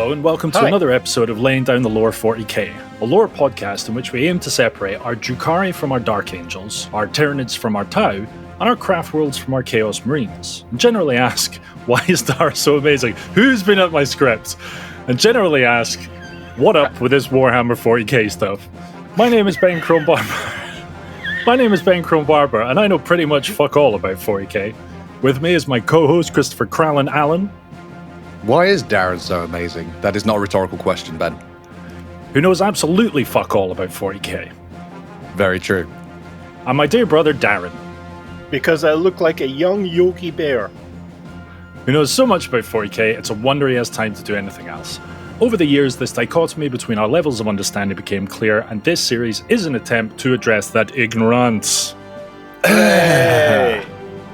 Hello and welcome to another episode of Laying Down the Lore 40K, a lore podcast in which we aim to separate our Drukhari from our Dark Angels, our Tyranids from our Tau, and our Craft Worlds from our Chaos Marines, and generally ask, why is Dar so amazing? Who's been at my script? And generally ask, what up with this Warhammer 40K stuff? My name is Ben Crone-Barber, and I know pretty much fuck all about 40K. With me is my co-host, Christopher Crowlin Allen. Why is Darren so amazing? That is not a rhetorical question, Ben. Who knows absolutely fuck all about 40k. Very true. And my dear brother Darren. Because I look like a young Yogi Bear. Who knows so much about 40k, it's a wonder he has time to do anything else. Over the years, this dichotomy between our levels of understanding became clear, and this series is an attempt to address that ignorance. Hey.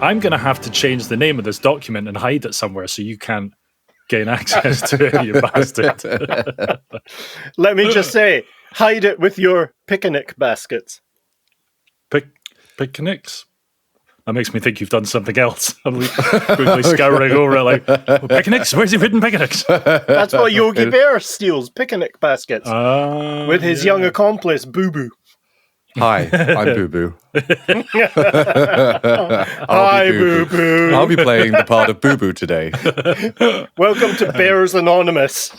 I'm going to have to change the name of this document and hide it somewhere so you can't gain access to it, you bastard. Let me just say, hide it with your picnic baskets. Picnics? That makes me think you've done something else. I'm quickly scouring over it like, picnics? Where's he hidden picnics? That's what Yogi Bear steals, picnic baskets. With his young accomplice, Boo Boo. Hi, I'm Boo Boo. Hi, Boo Boo. I'll be playing the part of Boo Boo today. Welcome to Bears Anonymous,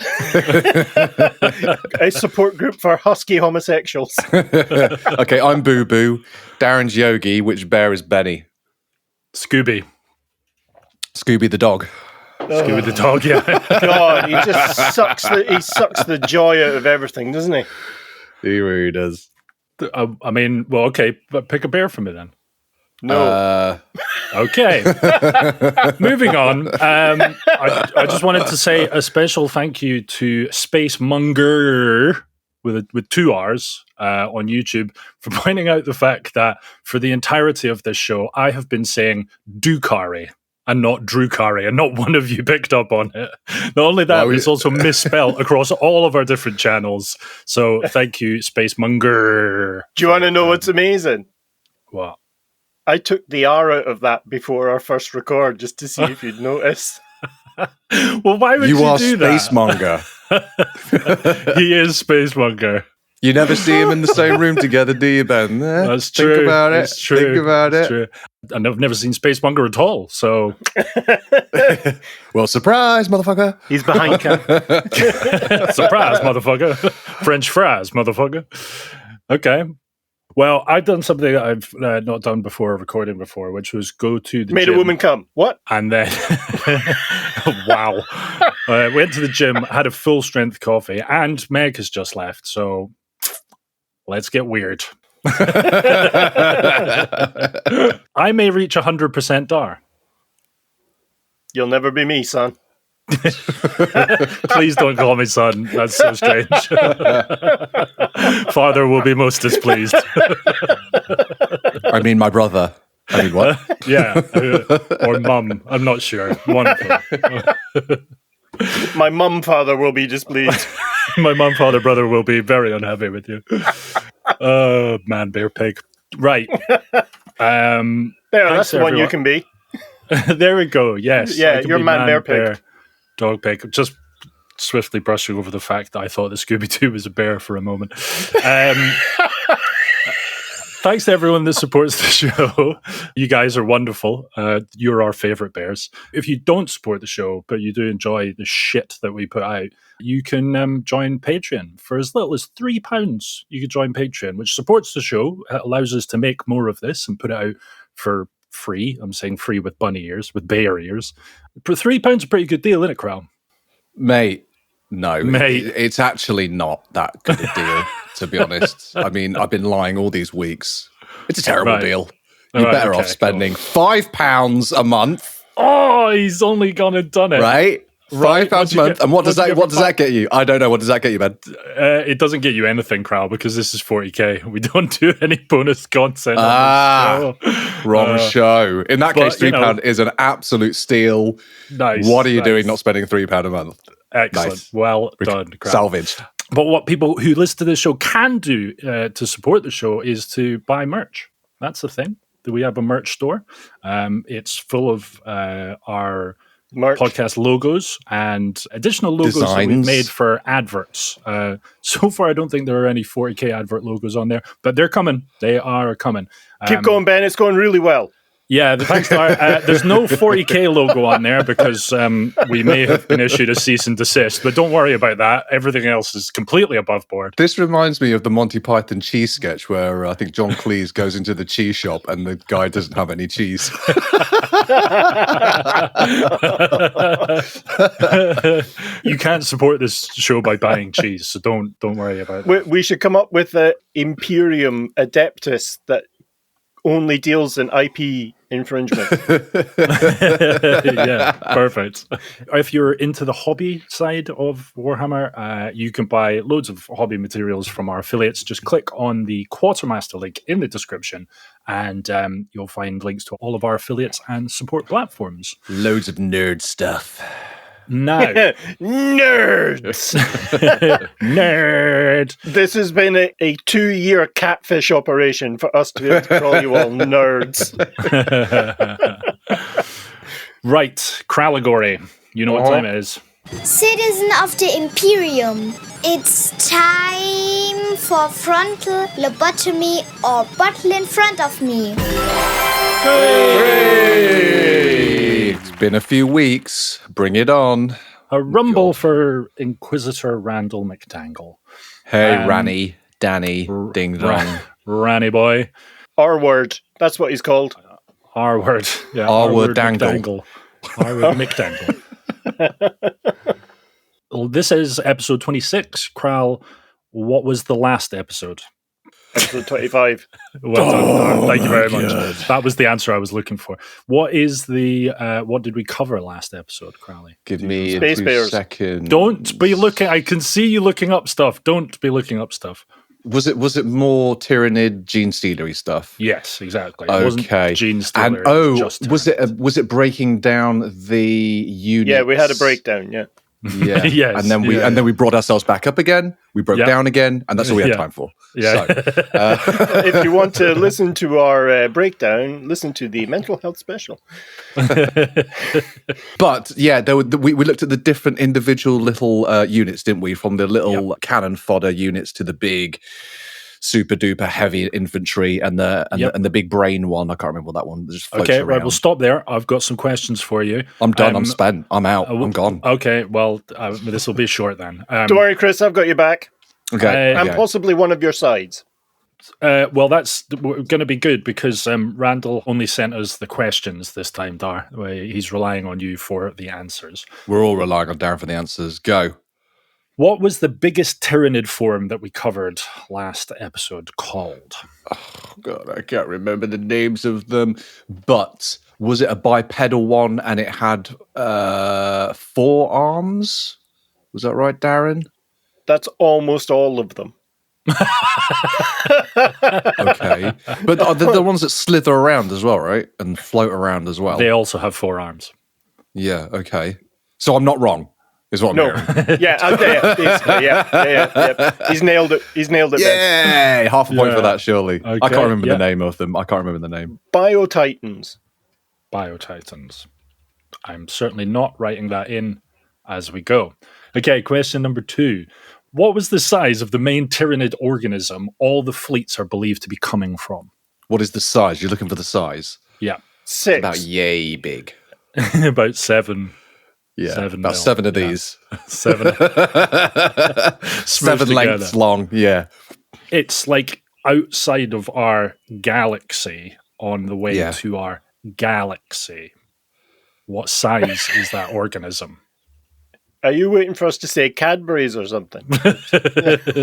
a support group for husky homosexuals. Okay, I'm Boo Boo. Darren's Yogi. Which bear is Benny? Scooby the dog. Scooby the dog, yeah. God, he just sucks the joy out of everything, doesn't he? He really does. I mean, well, okay, but pick a bear for me then. No. Okay. Moving on. I just wanted to say a special thank you to Spacemonger with two R's on YouTube for pointing out the fact that for the entirety of this show, I have been saying Drukhari and not Drukhari, and not one of you picked up on it. Not only that, it's also misspelled across all of our different channels. So thank you, Spacemonger. Do you want to know what's amazing? What? I took the R out of that before our first record just to see if you'd notice. Well, why would you do that? Spacemonger. He is Spacemonger. You never see him in the same room together, do you, Ben? That's true. Think about it. That's true. Think about That's it. True. And I've never seen Spacemonger at all, so... Well, surprise, motherfucker. He's behind cam. Surprise, motherfucker. French fries, motherfucker. Okay. Well, I've done something that I've not done before, recording before, which was go to the Made gym. a woman come. What? And then... Wow. Went to the gym, had a full-strength coffee, and Meg has just left, so... Let's get weird. I may reach 100% Dar. You'll never be me, son. Please don't call me son. That's so strange. Father will be most displeased. I mean, my brother. I mean, what? Yeah. Or mum. I'm not sure. One of them. My mum-father will be displeased. My mum, father, brother will be very unhappy with you. Oh, man, bear pig. Right. There, that's the one you can be. There we go, yes. Yeah, you're man, bear, pig. Dog, pig. Just swiftly brushing over the fact that I thought the Scooby-Doo was a bear for a moment. Thanks to everyone that supports the show. You guys are wonderful. You're our favorite bears. If you don't support the show, but you do enjoy the shit that we put out, you can join Patreon. For as little as £3, you can join Patreon, which supports the show. It allows us to make more of this and put it out for free. I'm saying free with bunny ears, with bear ears. For £3 is a pretty good deal, isn't it, Crown? Mate, no. Mate. It's actually not that good a deal, to be honest. I mean, I've been lying all these weeks. It's a terrible deal. You're better off spending £5 a month. Oh, he's only gone and done it. Right? £5 a month. And what does that get you? I don't know. What does that get you, man? It doesn't get you anything, Crow, because this is 40k. We don't do any bonus content. Wrong show. In that case, £3 is an absolute steal. Nice. What are you doing not spending £3 a month? Excellent. Nice. Well done, Crow. Salvaged. But what people who listen to the show can do to support the show is to buy merch. That's the thing. We have a merch store. It's full of our Merch. podcast logos and additional logos that we've Designs. made for adverts. So far, I don't think there are any 40k advert logos on there, but they're coming. They are coming. Keep going, Ben. It's going really well. Yeah, thanks, Dar. There's no 40k logo on there because we may have been issued a cease and desist, but don't worry about that. Everything else is completely above board. This reminds me of the Monty Python cheese sketch where I think John Cleese goes into the cheese shop and the guy doesn't have any cheese. You can't support this show by buying cheese, so don't worry about it. We should come up with the Imperium Adeptus that only deals in IP infringement. Yeah, perfect. If you're into the hobby side of Warhammer, you can buy loads of hobby materials from our affiliates. Just click on the Quartermaster link in the description and you'll find links to all of our affiliates and support platforms. Loads of nerd stuff. Now, Nerds! nerd. This has been a 2-year catfish operation for us to be able to call you all nerds. Right, Kralagory. You know what time it is. Citizen of the Imperium, it's time for frontal lobotomy or bottle in front of me. It's been a few weeks. Bring it on. A rumble for Inquisitor Randall McDangle. Hey, Ranny, Danny, Ding Dong. Ranny boy. R word. That's what he's called. R word. Yeah, R word dangle. McDangle. R word McDangle. Well, this is episode 26. Kral, what was the last episode? Episode 25. Well done. Thank you very much. That was the answer I was looking for. What is the what did we cover last episode, Crowley? Give me Space 2 Bears. seconds. Don't be looking. I can see you looking up stuff. Don't be looking up stuff. Was it more Tyranid gene stealery stuff? Yes, exactly. It wasn't Okay. Gene And Stealer, it just was it breaking down the units? Yeah, we had a breakdown, yeah. Yeah, Yes, and then yeah. we brought ourselves back up again. We broke Yeah. down again, and that's all we had Yeah. time for. Yeah. So, If you want to listen to our breakdown, listen to the mental health special. but yeah, we looked at the different individual little units, didn't we? From the little cannon fodder units to the big, super duper heavy infantry, and the big brain one. I can't remember what that one. That just floats Okay, around. right. We'll stop there. I've got some questions for you. I'm done. I'm spent. I'm out. I'm gone. Okay, well, this will be short then. Don't worry, Chris, I've got you back. Okay. And possibly one of your sides. Well, that's going to be good because Randall only sent us the questions this time, Dar. He's relying on you for the answers. We're all relying on Darren for the answers. Go. What was the biggest Tyranid form that we covered last episode called? Oh, God, I can't remember the names of them. But was it a bipedal one and it had 4 arms? Was that right, Darren? That's almost all of them. Okay. But they're the ones that slither around as well, right? And float around as well. They also have 4 arms. Yeah, okay. So I'm not wrong, is what I'm No. hearing. Yeah, okay. Yeah. He's nailed it. He's nailed it, Ben. Yay! Half a point Yeah. for that, surely. I Okay, can't remember yeah. the name of them. I can't remember the name. Biotitans. Biotitans. I'm certainly not writing that in as we go. Okay, question number 2. What was the size of the main Tyranid organism all the fleets are believed to be coming from? What is the size? You're looking for the size? Yeah, 6. About yay big. about 7. Yeah, 7 about mil. 7 of Yeah. these. 7. 7 lengths long, yeah. It's like outside of our galaxy on the way Yeah. to our galaxy. What size is that organism? Are you waiting for us to say Cadbury's or something?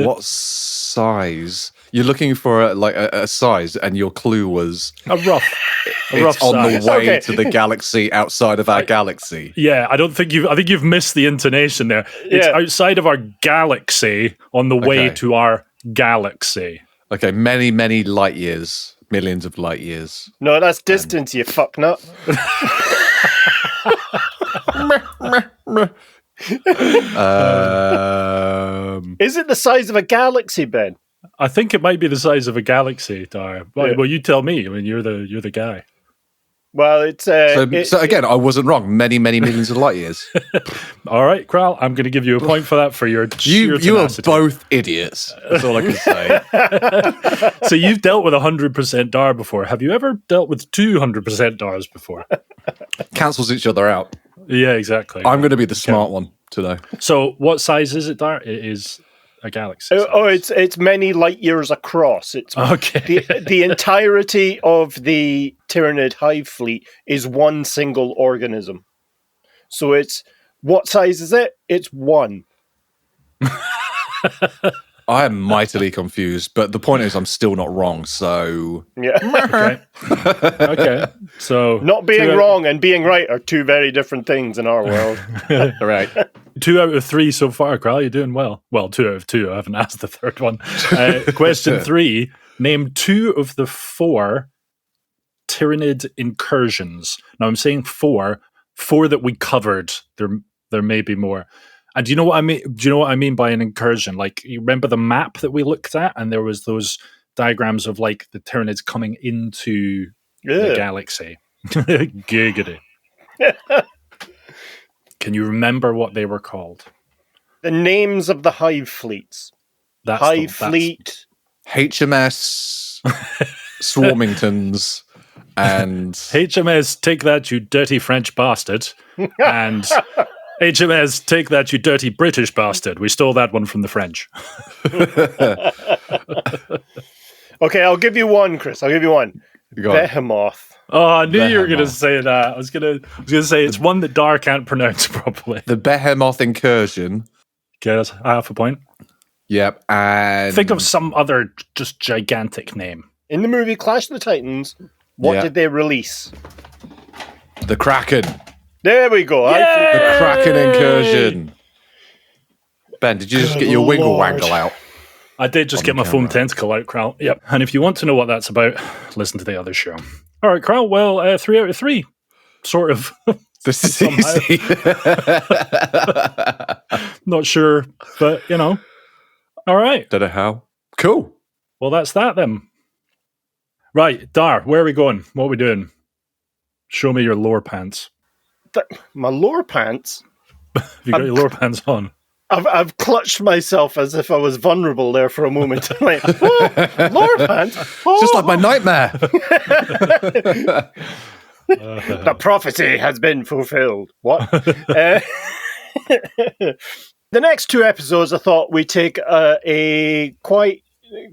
What size? You're looking for a size, and your clue was A rough it's on size. the way Okay. to the galaxy outside of our galaxy. Yeah, I think you've missed the intonation there. It's Yeah. outside of our galaxy on the way Okay. to our galaxy. Okay, many, many light years, millions of light years. No, that's distance, you fucknut. Is it the size of a galaxy, Ben? I think it might be the size of a galaxy, Dar. Well, Yeah. well, you tell me. I mean, you're the guy. Well, it's so again, I wasn't wrong. Many, many millions of light years. All right, Kral, I'm going to give you a point for that for your sheer You are tenacity. both idiots. That's all I can say. So you've dealt with 100% DAR before. Have you ever dealt with 200% DARs before? Cancels each other out. Yeah, exactly. I'm going to be the smart one today. So what size is it, DAR? It is a galaxy size. Oh, it's many light years across. It's okay. The entirety of the Tyranid hive fleet is one single organism. So it's what size is it? It's 1. I am mightily confused, but the point is I'm still not wrong, so... Yeah. Okay. So Not being wrong and being right are two very different things in our world. Right. 2 out of 3 so far, Kral. You're doing well. Well, 2 out of 2. I haven't asked the third one. Question 3. Name 2 of the 4 Tyranid incursions. Now, I'm saying 4 that we covered. There may be more. And do you know what I mean? Do you know what I mean by an incursion? Like, you remember the map that we looked at, and there was those diagrams of like the Tyranids coming into the galaxy. Giggity. Can you remember what they were called? The names of the hive fleets. Hive fleet. HMS Swarmingtons and... HMS, take that, you dirty French bastard. And... HMS, take that, you dirty British bastard. We stole that one from the French. Okay, I'll give you one, Chris. I'll give you one. Behemoth. Oh, I knew you were going to say that. I was going to say it's one that Dar can't pronounce properly. The Behemoth incursion. Okay, that's half a point. Yep, and... Think of some other just gigantic name. In the movie Clash of the Titans, what did they release? The Kraken. There we go. The Kraken incursion. Ben, did you just get your wiggle wangle out? I did just get my foam tentacle out, Kral. Yep. And if you want to know what that's about, listen to the other show. All right, Kral. Well, 3 out of 3. Sort of. This is easy. Not sure, but, you know. All right. Don't know how. Cool. Well, that's that then. Right, Dar, where are we going? What are we doing? Show me your lower pants. My lower pants? You got your lower pants on? I've clutched myself as if I was vulnerable there for a moment. I'm like, oh, lower pants? Oh. Just like my nightmare. The prophecy has been fulfilled. What? The next 2 episodes, I thought we'd take a quite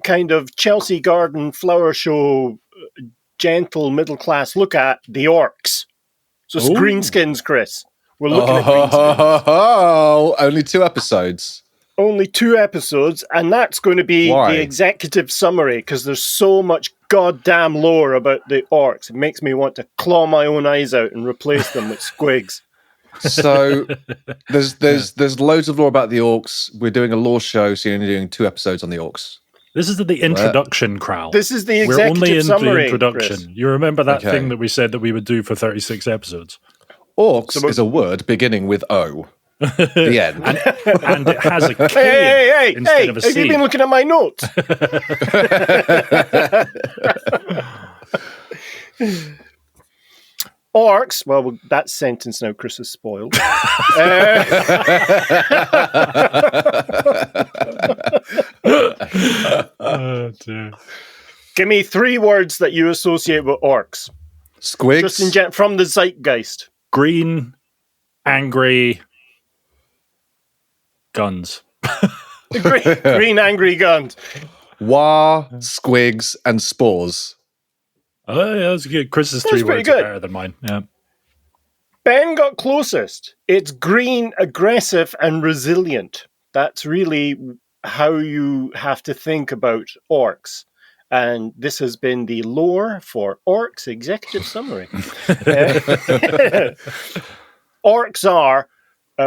kind of Chelsea Garden flower show, gentle middle-class look at the orcs. So it's greenskins, Chris. We're looking at greenskins. Oh, only 2 episodes. Only 2 episodes, and that's going to be the executive summary, because there's so much goddamn lore about the orcs. It makes me want to claw my own eyes out and replace them with squigs. So there's loads of lore about the orcs. We're doing a lore show, so you're only doing 2 episodes on the orcs. This is the introduction, Kral. This is the executive summary. We're only in the introduction. Chris. You remember that thing that we said that we would do for 36 episodes? Orcs is a word beginning with O. The end. And it has a K instead of a C. Have you been looking at my notes? Orcs, well, that sentence now Chris has spoiled. Oh, dear. Give me 3 words that you associate with orcs. Squigs. Just from the zeitgeist. Green, angry, guns. Green angry guns. Waaagh, squigs, and spores. Oh, yeah, that's good. Chris's 3 words are better than mine. Yeah. Ben got closest. It's green, aggressive, and resilient. That's really how you have to think about orcs. And this has been the lore for Orcs Executive Summary. Orcs are,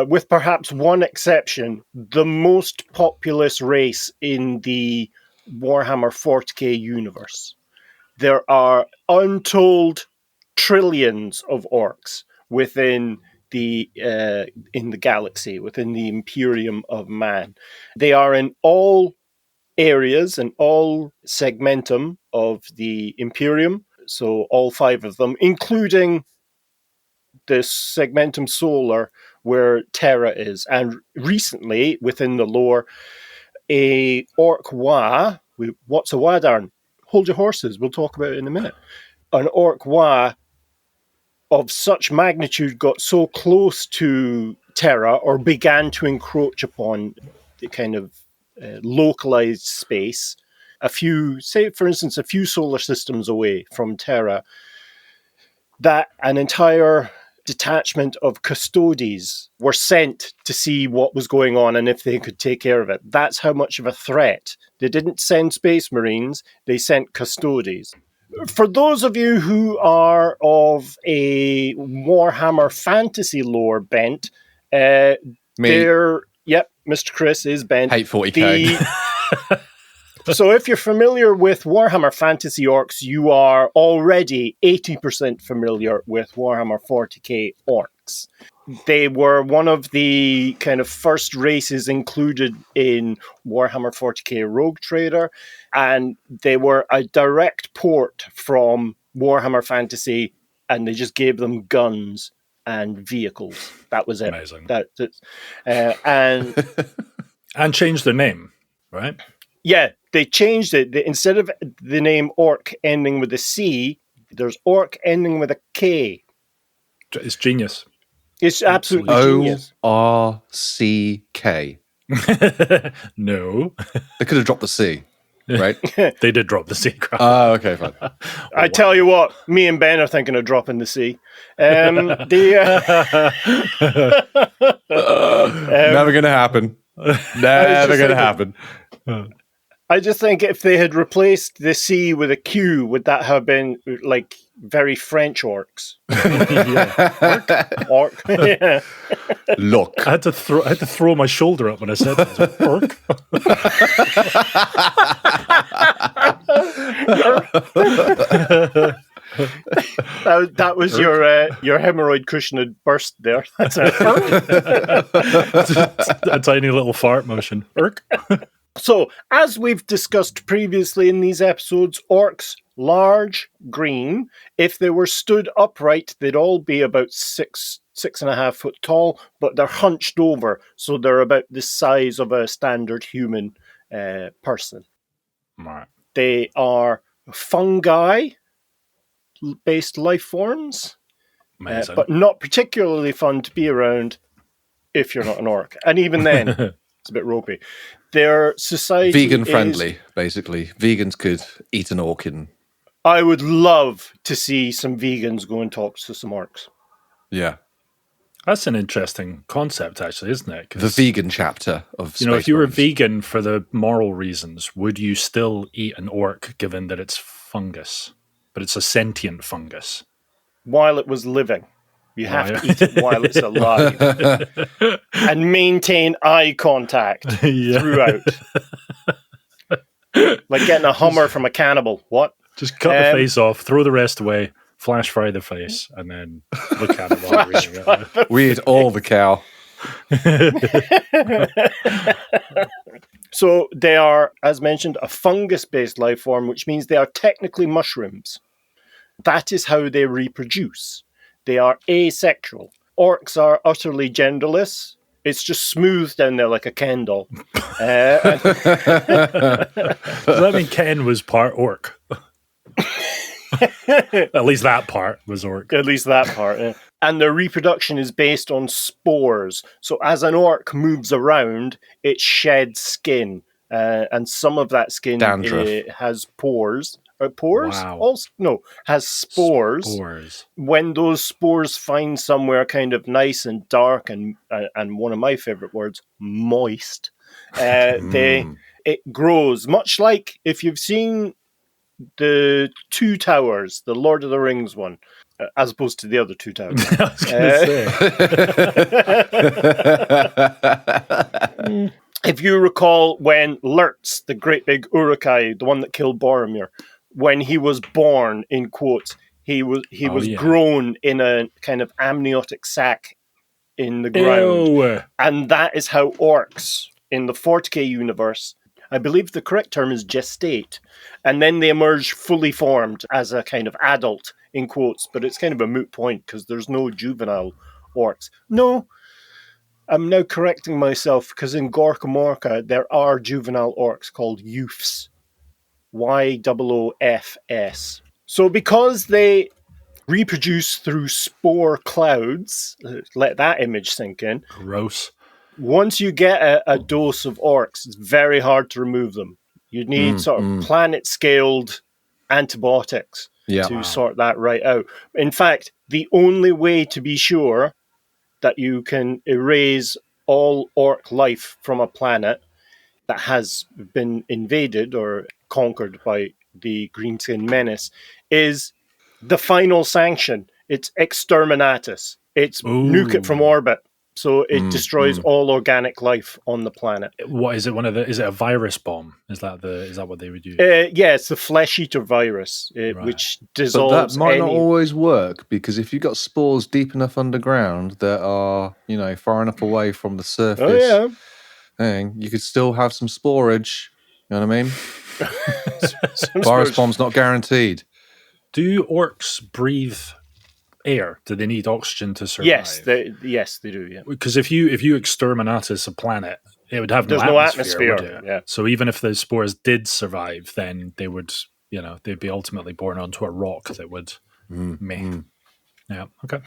with perhaps one exception, the most populous race in the Warhammer 40K universe. There are untold trillions of orcs within the galaxy, within the Imperium of Man. They are in all areas and all segmentum of the Imperium. So all 5 of them, including this segmentum solar where Terra is. And recently, within the lore, a orc Waaagh, what's a Waaagh, Darren? Hold your horses, we'll talk about it in a minute. An orc Waaagh of such magnitude got so close to Terra, or began to encroach upon the kind of localized space, say for instance, a few solar systems away from Terra, that an entire detachment of custodes were sent to see what was going on and if they could take care of it. That's how much of a threat. They didn't send space marines, they sent custodes. For those of you who are of a Warhammer fantasy lore bent, Mr. Chris is bent. Hate 40k. So if you're familiar with Warhammer Fantasy Orcs, you are already 80% familiar with Warhammer 40k Orcs. They were one of the kind of first races included in Warhammer 40k Rogue Trader, and they were a direct port from Warhammer Fantasy, and they just gave them guns and vehicles. That was it. Amazing. And changed their name, right? Yeah, they changed it. Instead of the name Orc ending with a C, there's Orc ending with a K. It's genius. It's absolutely genius. ORCK. No. They could have dropped the C, right? They did drop the C. Oh, okay, fine. I tell you what, me and Ben are thinking of dropping the C. Never going to happen. Never going to happen. I just think if they had replaced the C with a Q, would that have been like very French orcs? Yeah. Orc. Yeah. Look. I had to throw my shoulder up when I said that. Orc. that was your hemorrhoid cushion had burst there. That's a tiny little fart motion. Orc. So, as we've discussed previously in these episodes, orcs, large, green. If they were stood upright, they'd all be about 6.5 foot tall, but they're hunched over, so they're about the size of a standard human person. Right. They are fungi-based life forms, but not particularly fun to be around if you're not an orc. And even then, it's a bit ropey. Their society vegan friendly, basically. Vegans could eat an orc in. I would love to see some vegans go and talk to some orcs. Yeah. That's an interesting concept, actually, isn't it? The vegan chapter of Space if you were Marines. vegan for the moral reasons, would you still eat an orc given that it's fungus? But it's a sentient fungus. While it was living. You have to eat it while it's alive. And maintain eye contact throughout. Like getting a Hummer from a cannibal. What? Just cut the face off, throw the rest away, flash fry the face, and then look at it while you're eating it. We eat all the cow. So they are, as mentioned, a fungus-based life form, which means they are technically mushrooms. That is how they reproduce. They are asexual. Orcs are utterly genderless. It's just smooth down there like a Ken doll. Does that mean Ken was part orc? At least that part was orc. At least that part, yeah. And their reproduction is based on spores. So as an orc moves around, it sheds skin. And some of that skin has pores. Pores? Wow. Also, no, has spores. When those spores find somewhere kind of nice and dark and one of my favorite words, moist, it grows. Much like if you've seen the Two Towers, the Lord of the Rings one, as opposed to the other Two Towers. I was going to say. If you recall when Lurtz, the great big Uruk-hai, the one that killed Boromir, when he was born, in quotes, he was grown in a kind of amniotic sac in the ground. Ew. And that is how orcs in the 40k universe I believe the correct term is gestate. And then they emerge fully formed as a kind of adult, in quotes, but it's kind of a moot point because there's no juvenile orcs. No, I'm now correcting myself because in Gorka Morka there are juvenile orcs called youths. YOOFS. So because they reproduce through spore clouds, let that image sink in. Gross. Once you get a dose of orcs, it's very hard to remove them. You need sort of planet-scaled antibiotics to sort that right out. In fact, the only way to be sure that you can erase all orc life from a planet that has been invaded or conquered by the Greenskin Menace is the final sanction. It's exterminatus. It's nuke it from orbit. So it destroys all organic life on the planet. What is it? Is it a virus bomb? Is that what they would use? Yeah, it's the flesh eater virus, which dissolves. But that might not always work, because if you've got spores deep enough underground that are, far enough away from the surface, you could still have some sporage. You know what I mean? Virus bomb's not guaranteed. Do orcs breathe air? Do they need oxygen to survive? Yes, they do. Yeah, because if you exterminatus a planet, it would have no atmosphere. Would it? Yeah. So even if the spores did survive, then they would, they'd be ultimately born onto a rock that would Yeah. Okay.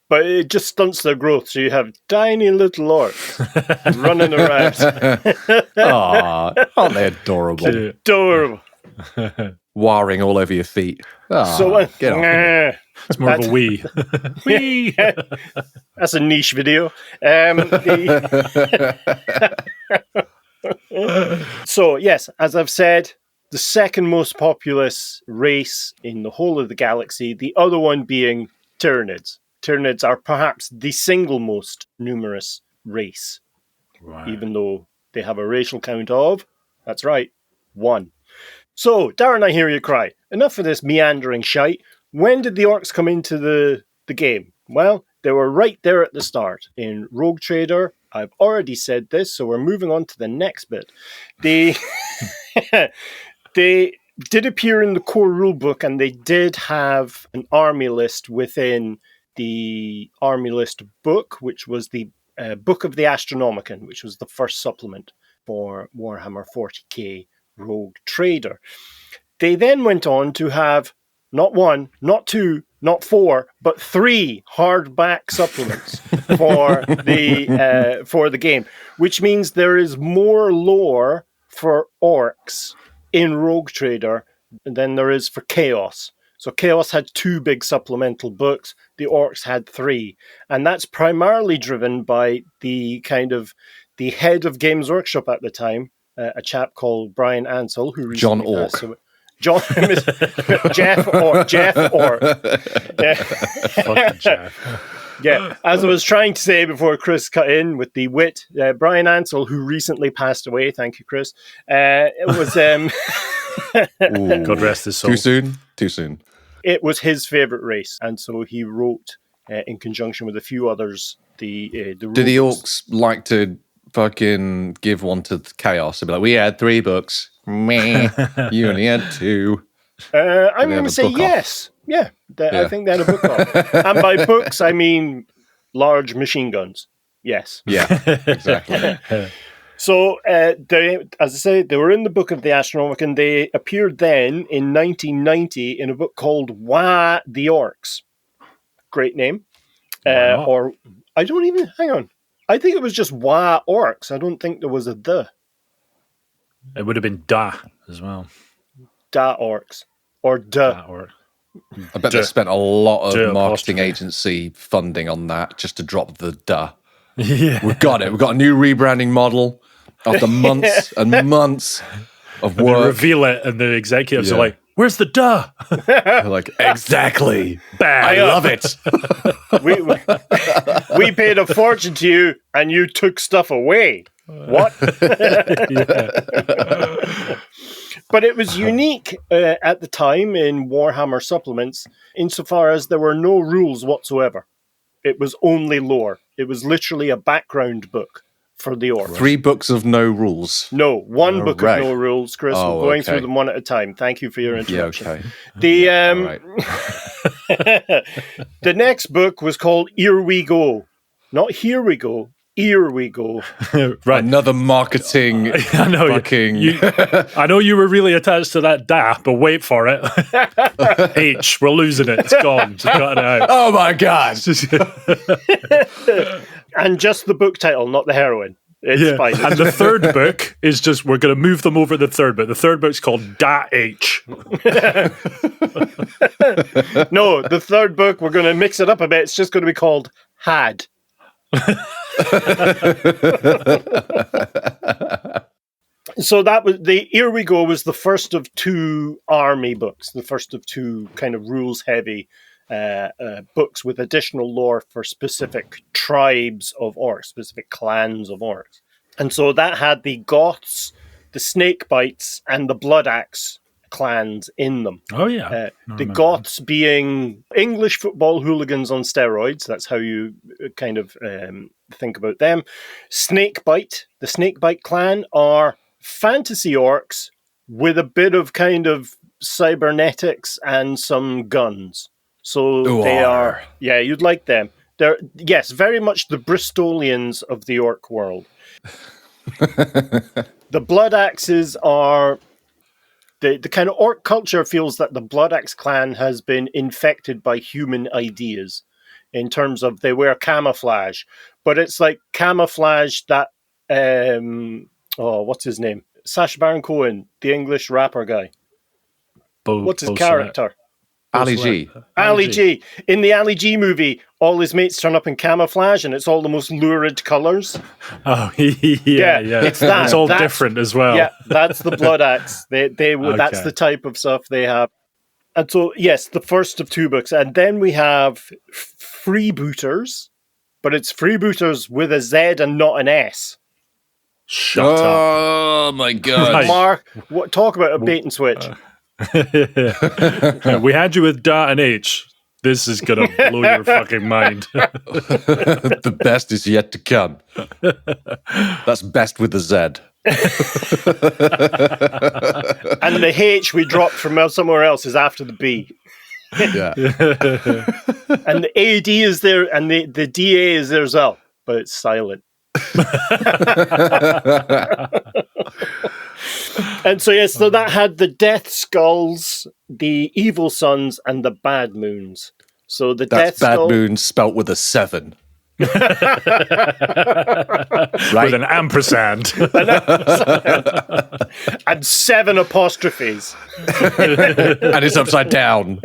But it just stunts their growth, so you have tiny little orcs running around. Aren't they adorable? Adorable. Warring all over your feet. So get off. It's more of a wee. Wee. That's a niche video. So, yes, as I've said, the second most populous race in the whole of the galaxy, the other one being Tyranids. Tyranids are perhaps the single most numerous race, even though they have a racial count of, that's right, 1. So, Darren, I hear you cry. Enough of this meandering shite. When did the orcs come into the game? Well, they were right there at the start. In Rogue Trader, I've already said this, so we're moving on to the next bit. They did appear in the core rulebook, and they did have an army list within the army list book, which was the Book of the Astronomicon, which was the first supplement for Warhammer 40K Rogue Trader. They then went on to have not 1, not 2, not 4, but 3 hardback supplements for the game, which means there is more lore for orcs in Rogue Trader than there is for Chaos. So Chaos had 2 big supplemental books, the orcs had 3, and that's primarily driven by the head of Games Workshop at the time, a chap called Brian Ansell, who John Ork. Jeff Ork. Yeah. Fucking Jeff. Yeah, as I was trying to say before Chris cut in with the wit, Brian Ansell, who recently passed away, thank you, Chris, it was... God rest his soul. Too soon. It was his favourite race, and so he wrote, in conjunction with a few others, the Did the orcs like to fucking give one to Chaos and be like, we had 3 books. Meh. You only had 2. I'm going to say yes. Yeah, I think they had a book off. And by books, I mean large machine guns. Yes. Yeah, exactly. So, they, as I say, they were in the Book of the Astronomicon. They appeared then in 1990 in a book called Waaagh the Orcs. Great name. Or, I don't even, hang on. I think it was just Waaagh Orcs. I don't think there was a the. It would have been da as well. Da Orcs. Or da. Da orc. I bet they spent a lot of marketing agency funding on that just to drop the da. Yeah. We've got it. We've got a new rebranding model after months and months of And work. they reveal it, and the executives are like, "Where's the duh?" They're like, exactly. Bad. I love it. we paid a fortune to you, and you took stuff away. What? But it was unique at the time in Warhammer supplements, insofar as there were no rules whatsoever. It was only lore. It was literally a background book for the orcs. 3 books of no rules. No, one book right. of no rules, Chris. Oh, We're going okay. through them one at a time. Thank you for your interruption. Yeah, okay. The next book was called Here We Go. Not Here We Go. Here We Go. Right. Another marketing I know fucking... I know you were really attached to that da, but wait for it. H, we're losing it. It's gone. Just cut it out. Oh my God. And just the book title, not the heroine. It's fine. And the third book is just, we're going to move them over to the third book. The third book's called Da H. No, the third book, we're going to mix it up a bit. It's just going to be called Had. So that was Here We Go was the first of 2 army books, the first of 2 kind of rules heavy books with additional lore for specific tribes of orcs, specific clans of orcs. And so that had the Goths, the Snakebites, and the Blood Axe clans in them. Oh, yeah. The Goths being English football hooligans on steroids. That's how you kind of think about them. Snakebite, the Snakebite clan are fantasy orcs with a bit of kind of cybernetics and some guns. So they are, you'd like them. They're, yes, very much the Bristolians of the orc world. The Blood Axes are, the kind of orc culture feels that the Blood Axe clan has been infected by human ideas in terms of they wear camouflage, but it's like camouflage that, what's his name? Sacha Baron Cohen, the English rapper guy. What's his character? Ali G. Ali G. In the Ali G movie, all his mates turn up in camouflage and it's all the most lurid colours. Oh, yeah. It's that. It's all different as well. Yeah, that's the Blood Axe. That's the type of stuff they have. And so, yes, the first of 2 books. And then we have Freebooters, but it's Freebooters with a Z and not an S. Shut up. Oh, my God. Right. Mark, talk about a bait and switch. We had you with Da and H. This is going to blow your fucking mind. The best is yet to come. That's best with the Z. And the H we dropped from somewhere else is after the B. Yeah. And the AD is there and the DA is there as well, but it's silent. And so, yes, so that had the Death Skulls, the Evil Sons, and the Bad Moons. So the That's Death Bad Skull... Moon spelt with a 7. With an ampersand. And 7 apostrophes. And it's upside down.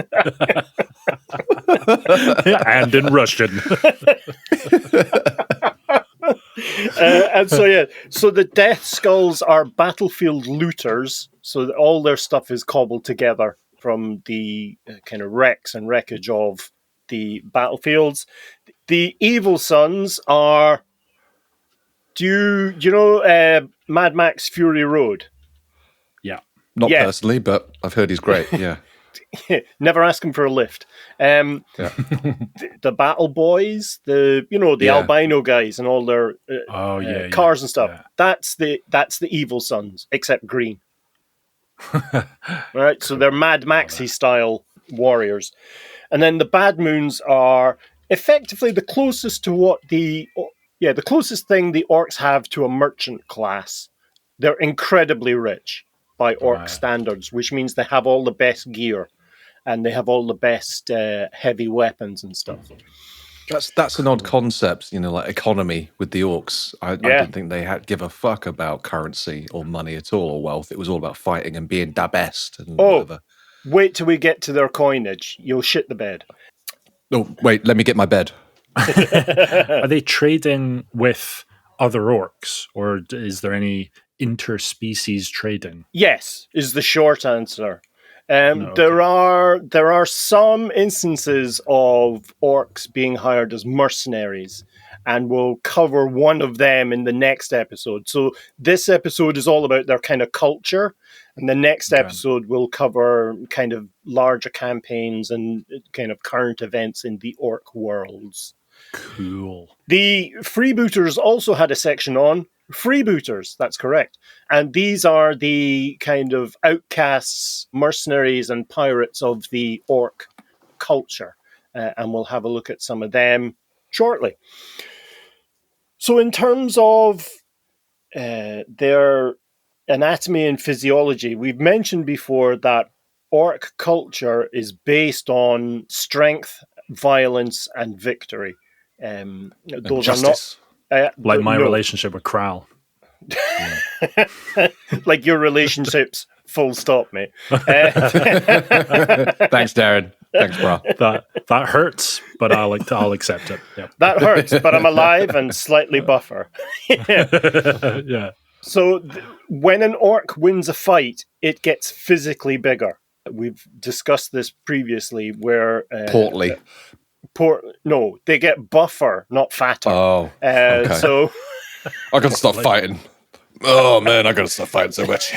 And in Russian. And so, so the Death Skulls are battlefield looters. So all their stuff is cobbled together from the kind of wrecks and wreckage of the battlefields. The Evil Sons are... Do you know Mad Max Fury Road? Yeah. Not personally, but I've heard he's great, yeah. Never ask him for a lift. The Battle Boys, the albino guys and all their cars and stuff. Yeah. That's the Evil Sons, except green. Right, so they're Mad Maxy style warriors, and then the Bad Moons are effectively the closest to what the closest thing the orcs have to a merchant class. They're incredibly rich by orc standards, which means they have all the best gear and they have all the best heavy weapons and stuff. That's an odd concept, like economy with the orcs. I didn't think they had give a fuck about currency or money at all or wealth. It was all about fighting and being da best and whatever. Wait till we get to their coinage. You'll shit the bed. Oh, wait, let me get my bed. Are they trading with other orcs, or is there any interspecies trading? Yes, is the short answer. Okay. There are some instances of orcs being hired as mercenaries, and we'll cover one of them in the next episode. So this episode is all about their kind of culture, and the next episode will cover kind of larger campaigns and kind of current events in the orc worlds. Cool. The Freebooters also had a section on Freebooters. That's correct. And these are the kind of outcasts, mercenaries, and pirates of the orc culture. And we'll have a look at some of them shortly. So in terms of their anatomy and physiology, we've mentioned before that orc culture is based on strength, violence, and victory. Those Justice. are not Like my relationship with Kral. like your relationships. Full stop, mate. Thanks, Darren. Thanks, bro. That hurts, but I'll accept it. Yep. That hurts, but I'm alive and slightly buffer. Yeah. So when an orc wins a fight, it gets physically bigger. We've discussed this previously, where Portly. No, they get buffer, not fatter. Oh, okay. So I gotta stop fighting. Oh man, I gotta stop fighting so much.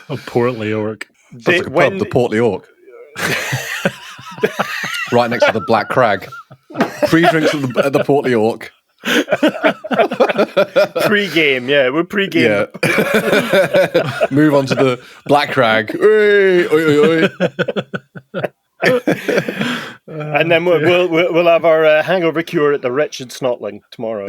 A portly orc. Sounds like a pub, the Portly Orc. Right next to the Black Crag. Free drinks at the Portly Orc. Pre-game, yeah, we're pre-game. Yeah. Move on to the Black Crag. Oi, oi, oi. And then we'll have our hangover cure at the Wretched Snotling tomorrow.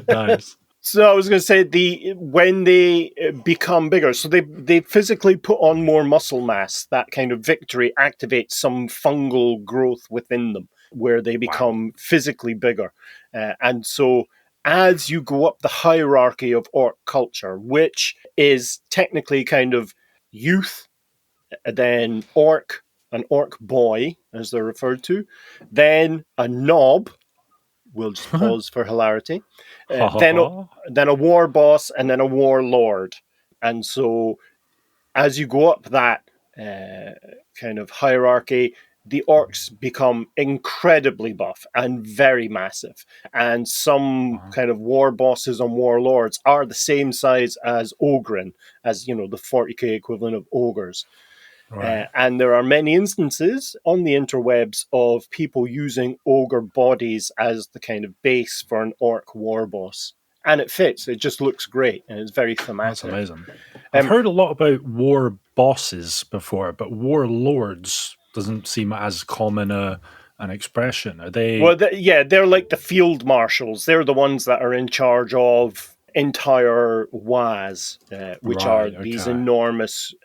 Nice. So I was going to say when they become bigger, so they physically put on more muscle mass. That kind of victory activates some fungal growth within them, where they become physically bigger. And so as you go up the hierarchy of orc culture, which is technically kind of youth, then orc, an orc boy, as they're referred to, then a knob, we'll just pause for hilarity, then a war boss, and then a warlord. And so as you go up that kind of hierarchy, the orcs become incredibly buff and very massive. And some kind of war bosses and warlords are the same size as Ogren, as, the 40k equivalent of ogres. Right. And there are many instances on the interwebs of people using ogre bodies as the kind of base for an orc war boss. And it fits. It just looks great. And it's very thematic. That's amazing. I've heard a lot about war bosses before, but warlords doesn't seem as common an expression. Are they? Well, they're like the field marshals. They're the ones that are in charge of entire Waaaghs, which are these enormous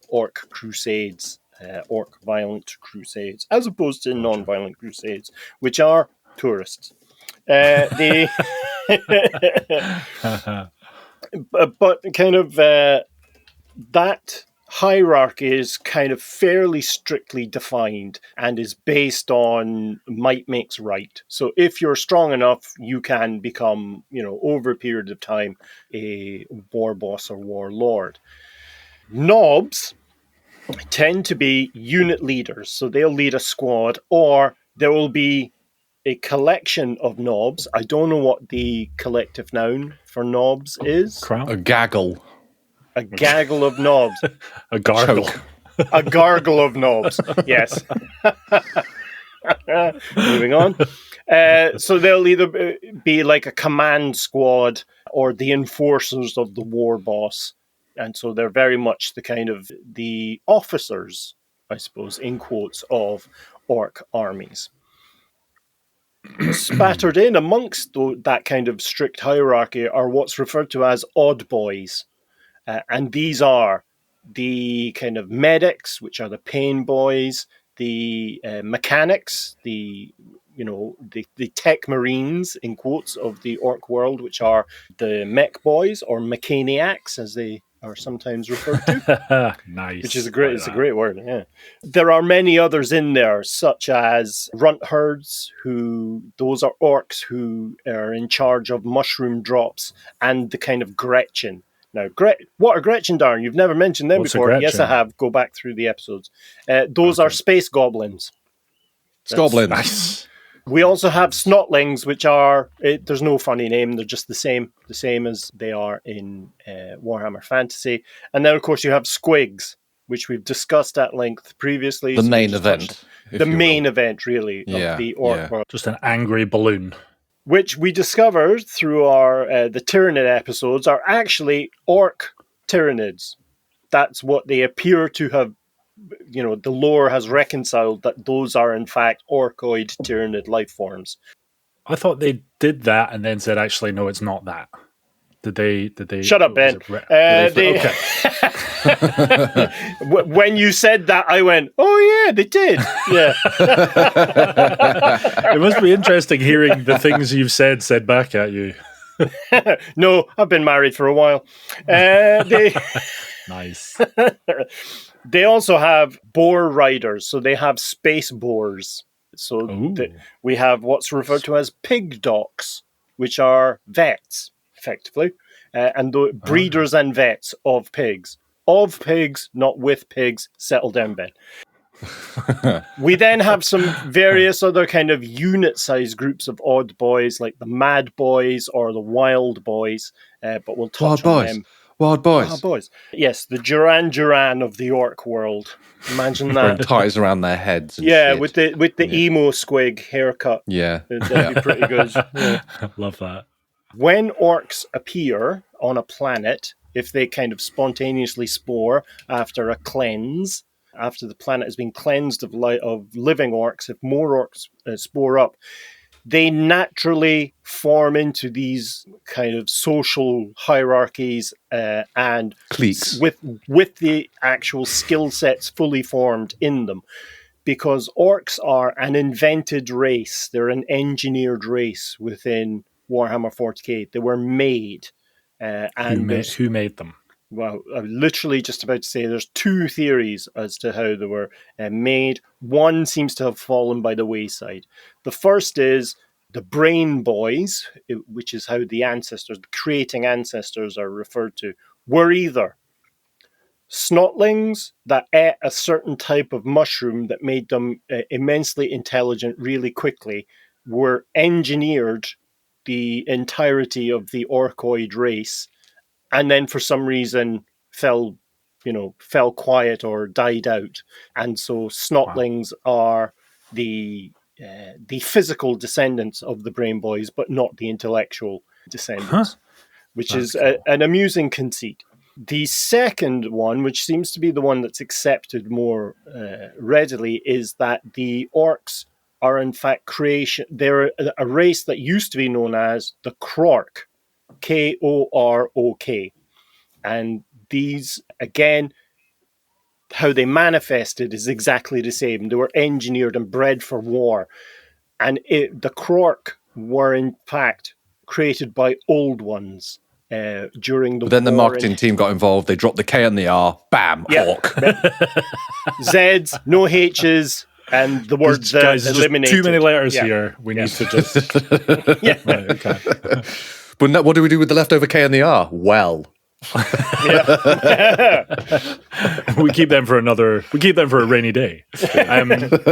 orc crusades, orc violent crusades, as opposed to non-violent crusades, which are tourists. But kind of that hierarchy is kind of fairly strictly defined and is based on might makes right. So if you're strong enough, you can become, over a period of time, a war boss or warlord. Knobs tend to be unit leaders. So they'll lead a squad, or there will be a collection of knobs. I don't know what the collective noun for knobs is. A gaggle. A gaggle of knobs. A gargle. A gargle of knobs. Yes. Moving on. So they'll either be like a command squad or the enforcers of the war boss. And so they're very much the kind of the officers, I suppose, in quotes, of orc armies. Spattered in amongst that kind of strict hierarchy are what's referred to as odd boys. And these are the kind of medics, which are the pain boys, the mechanics, the tech marines, in quotes, of the orc world, which are the mech boys, or mechaniacs, as they are sometimes referred to. Nice. Which is a great word, yeah. There are many others in there, such as runt herds, those are orcs who are in charge of mushroom drops, and the kind of Gretchen. Now, what are Gretchen, Darren? You've never mentioned them before. Yes, I have. Go back through the episodes. Those are space goblins. Goblins. Nice. We also have snotlings, which are, there's no funny name, they're just the same as they are in Warhammer Fantasy. And then, of course, you have squigs, which we've discussed at length previously. The main event. The main event, really, of the orc world. Just an angry balloon. Which we discovered through our the Tyranid episodes are actually orc Tyranids. That's what they appear to have, the lore has reconciled that those are in fact orcoid Tyranid life forms. I thought they did that and then said, actually, no, it's not that. Did they? Shut up, Ben. Okay. When you said that, I went, oh, yeah, they did. Yeah. It must be interesting hearing the things you've said back at you. No, I've been married for a while. Nice. They also have boar riders, so they have space boars. So we have what's referred to as pig docs, which are vets, effectively, and the breeders and vets of pigs. Of pigs, not with pigs. Settle down, Ben. We then have some various other kind of unit-sized groups of odd boys, like the Mad Boys or the Wild Boys, but we'll touch on them. Wild boys. Wild boys. Yes, the Duran of the orc world. Imagine that. Wearing ties around their heads. And yeah, shit. with the emo squig haircut. Yeah. That'd be pretty good. Yeah. Love that. When orcs appear on a planet, if they kind of spontaneously spore after a cleanse, after the planet has been cleansed of living orcs, if more orcs spore up, they naturally form into these kind of social hierarchies and cliques with the actual skill sets fully formed in them. Because orcs are an invented race. They're an engineered race within Warhammer 40K. They were made. Who made them? Well, I'm literally just about to say there's two theories as to how they were made. One seems to have fallen by the wayside. The first is the brain boys, which is how the creating ancestors are referred to, were either snotlings that ate a certain type of mushroom that made them immensely intelligent really quickly, were engineered the entirety of the orcoid race, and then for some reason fell quiet or died out. And so snotlings are the physical descendants of the brain boys, but not the intellectual descendants, which is an amusing conceit. The second one, which seems to be the one that's accepted more readily, is that the orcs are in fact creation. They're a race that used to be known as the Krork, Korok. And these, again, how they manifested is exactly the same. They were engineered and bred for war. And the Krork were, in fact, created by old ones during the war. But then the marketing team got involved. They dropped the K and the R. Bam, orc. Zs, no H's, and the words eliminated. Too many letters here. We need to just... Right, okay. But what do we do with the leftover K and the R? Well... we keep them for a rainy day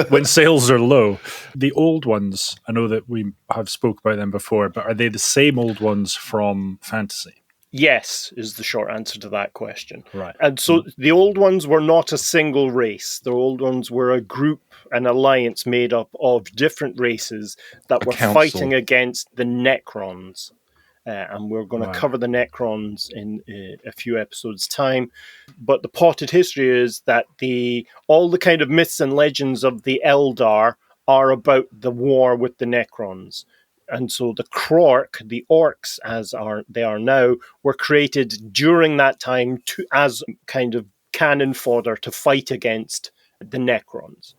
when sales are low. The old ones, I know that we have spoke about them before, but are they the same old ones from fantasy? Yes, is the short answer to that question. Right. And so the old ones were not a single race. The old ones were a group, an alliance made up of different races that were fighting against the Necrons. And we're going to cover the Necrons in a few episodes' time. But the potted history is that all the kind of myths and legends of the Eldar are about the war with the Necrons. And so the Krork, the Orcs as they are now, were created during that time as kind of cannon fodder to fight against the Necrons.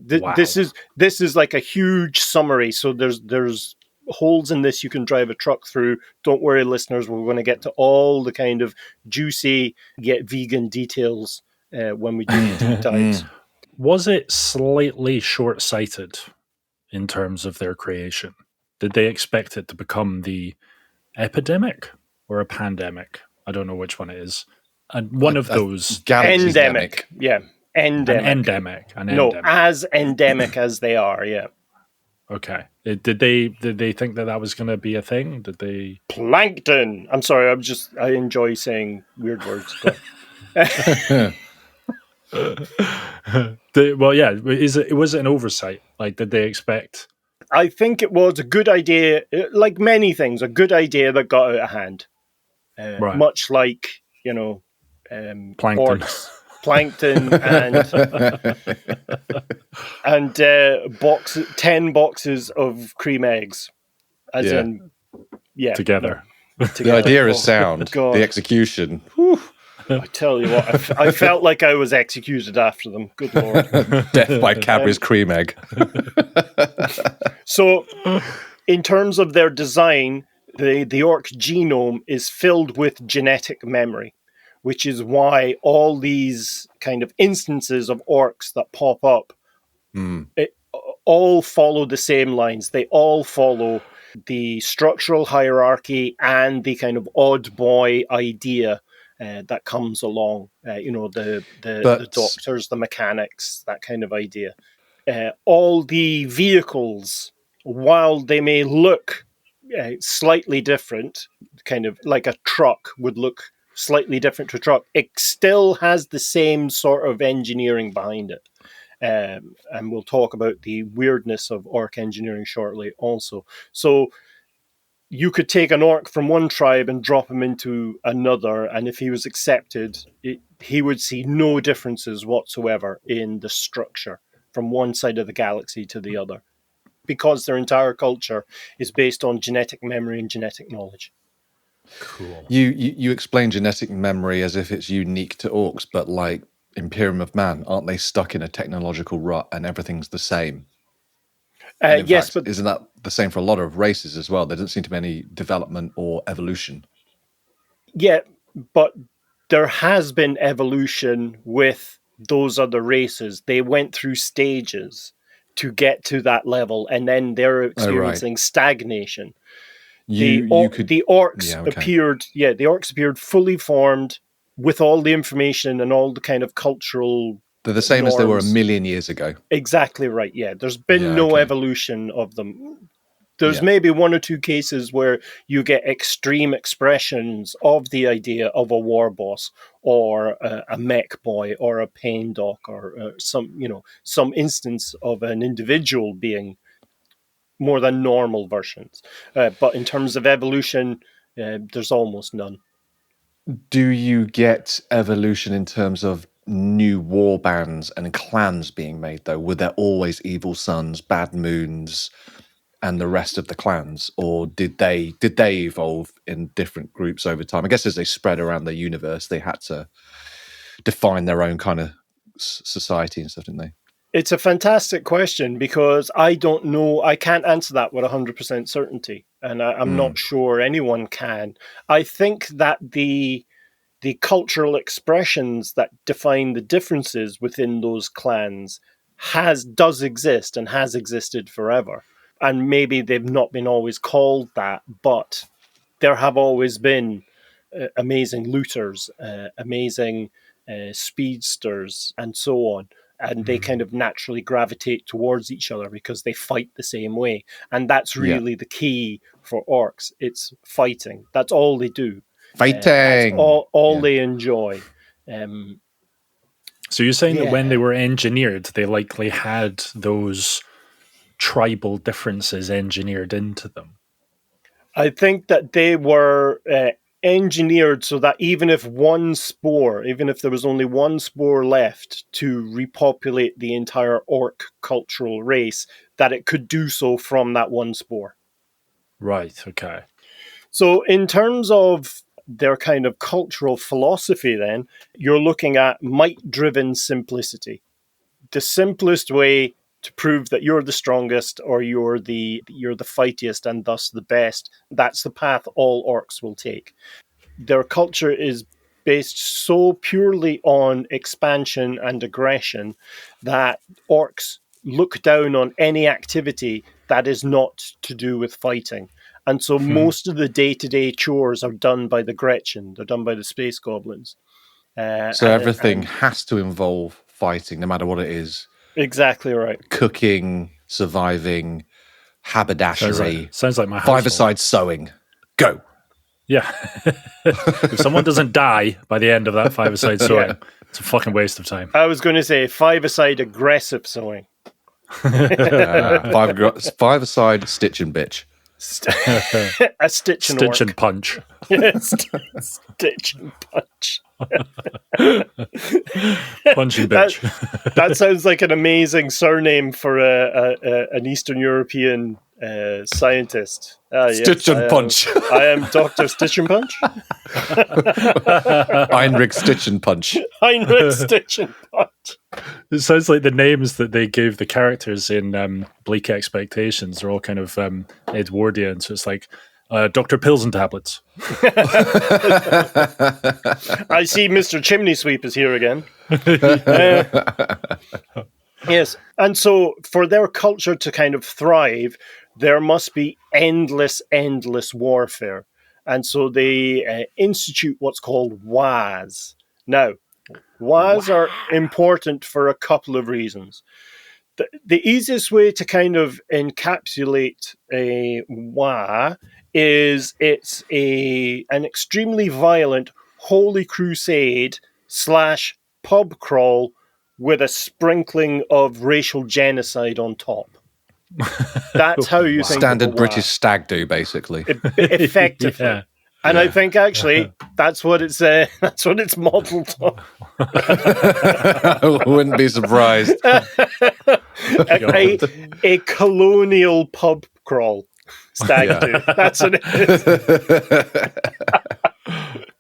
This is like a huge summary. So there's holes in this you can drive a truck through. Don't worry, listeners, we're going to get to all the kind of juicy yet vegan details when we do the deep dives. Was it slightly short-sighted in terms of their creation? Did they expect it to become the epidemic or a pandemic? I don't know which one it is. And one of those... Endemic. Yeah. Endemic. No, as endemic as they are, yeah. Okay. Did they think that was going to be a thing? Did they... Plankton! I'm sorry, I enjoy saying weird words. Was it an oversight? Like, did they expect? I think it was a good idea, like many things, a good idea that got out of hand. Right. Much like, Plankton. orcs, plankton, and 10 boxes of cream eggs, as in, together. The idea is sound. God. The execution. Whew. I tell you what, I felt like I was executed after them. Good Lord. Death by Cadbury's cream egg. So, in terms of their design, the orc genome is filled with genetic memory, which is why all these kind of instances of orcs that pop up all follow the same lines. They all follow the structural hierarchy and the kind of odd boy idea that comes along. The doctors, the mechanics, that kind of idea. All the vehicles, while they may look slightly different, kind of like a truck would look slightly different to a truck, it still has the same sort of engineering behind it. And we'll talk about the weirdness of orc engineering shortly also. So you could take an orc from one tribe and drop him into another, and if he was accepted, he would see no differences whatsoever in the structure from one side of the galaxy to the other, because their entire culture is based on genetic memory and genetic knowledge. Cool. You explain genetic memory as if it's unique to orcs, but like Imperium of Man, aren't they stuck in a technological rut and everything's the same? Yes, fact, but isn't that the same for a lot of races as well? There doesn't seem to be any development or evolution. Yeah, but there has been evolution with those other races. They went through stages to get to that level, and then they're experiencing stagnation. The orcs appeared. Yeah, the orcs appeared fully formed with all the information and all the kind of cultural. They're the same norms. As they were a million years ago. Exactly right. Yeah, there's been no evolution of them. There's maybe one or two cases where you get extreme expressions of the idea of a war boss or a mech boy or a pain doc or some instance of an individual being more than normal versions. But in terms of evolution, there's almost none. Do you get evolution in terms of new war bands and clans being made, though? Were there always evil sons, bad moons, and the rest of the clans, or did they evolve in different groups over time? I guess as they spread around the universe, they had to define their own kind of society and stuff, didn't they? It's a fantastic question because I don't know. I can't answer that with 100% certainty, and I'm not sure anyone can. I think that the cultural expressions that define the differences within those clans does exist and has existed forever. And maybe they've not been always called that, but there have always been amazing looters, amazing speedsters, and so on. And they kind of naturally gravitate towards each other because they fight the same way. And that's really the key for orcs. It's fighting. That's all they do. Fighting! All they enjoy. So you're saying that when they were engineered, they likely had those tribal differences engineered into them? I think that they were engineered so that even if there was only one spore left to repopulate the entire orc cultural race, that it could do so from that one spore. Right, okay. So in terms of their kind of cultural philosophy, then, you're looking at might-driven simplicity. The simplest way to prove that you're the strongest or you're the fightiest and thus the best, that's the path all orcs will take. Their culture is based so purely on expansion and aggression that orcs look down on any activity that is not to do with fighting. And so most of the day-to-day chores are done by the Gretchen. They're done by the space goblins. So everything has to involve fighting, no matter what it is. Exactly right. Cooking, surviving, haberdashery. Sounds like my household. Five-a-side sewing. Go. Yeah. If someone doesn't die by the end of that 5-a-side sewing, it's a fucking waste of time. I was going to say 5-a-side aggressive sewing. 5-a-side stitch and bitch. A stitch and Stitch and punch. Stitch and punch. Punch and bitch. That sounds like an amazing surname for an Eastern European scientist. Stitch and Punch. I am Dr. Stitch and Punch. Heinrich Stitch and Punch. Heinrich Stitch and Punch. It sounds like the names that they gave the characters in Bleak Expectations are all kind of Edwardian. So it's like Dr. Pills and Tablets. I see Mr. Chimney Sweep is here again. Yes. And so for their culture to kind of thrive, there must be endless warfare. And so they institute what's called Waaaghs. Now, Waaaghs are important for a couple of reasons. The easiest way to kind of encapsulate a Waaagh is it's an extremely violent holy crusade / pub crawl with a sprinkling of racial genocide on top. That's how you think Standard of a British stag do, basically. effectively. Yeah. And I think actually that's what it's modelled on. I wouldn't be surprised. a colonial pub crawl stag do. That's what it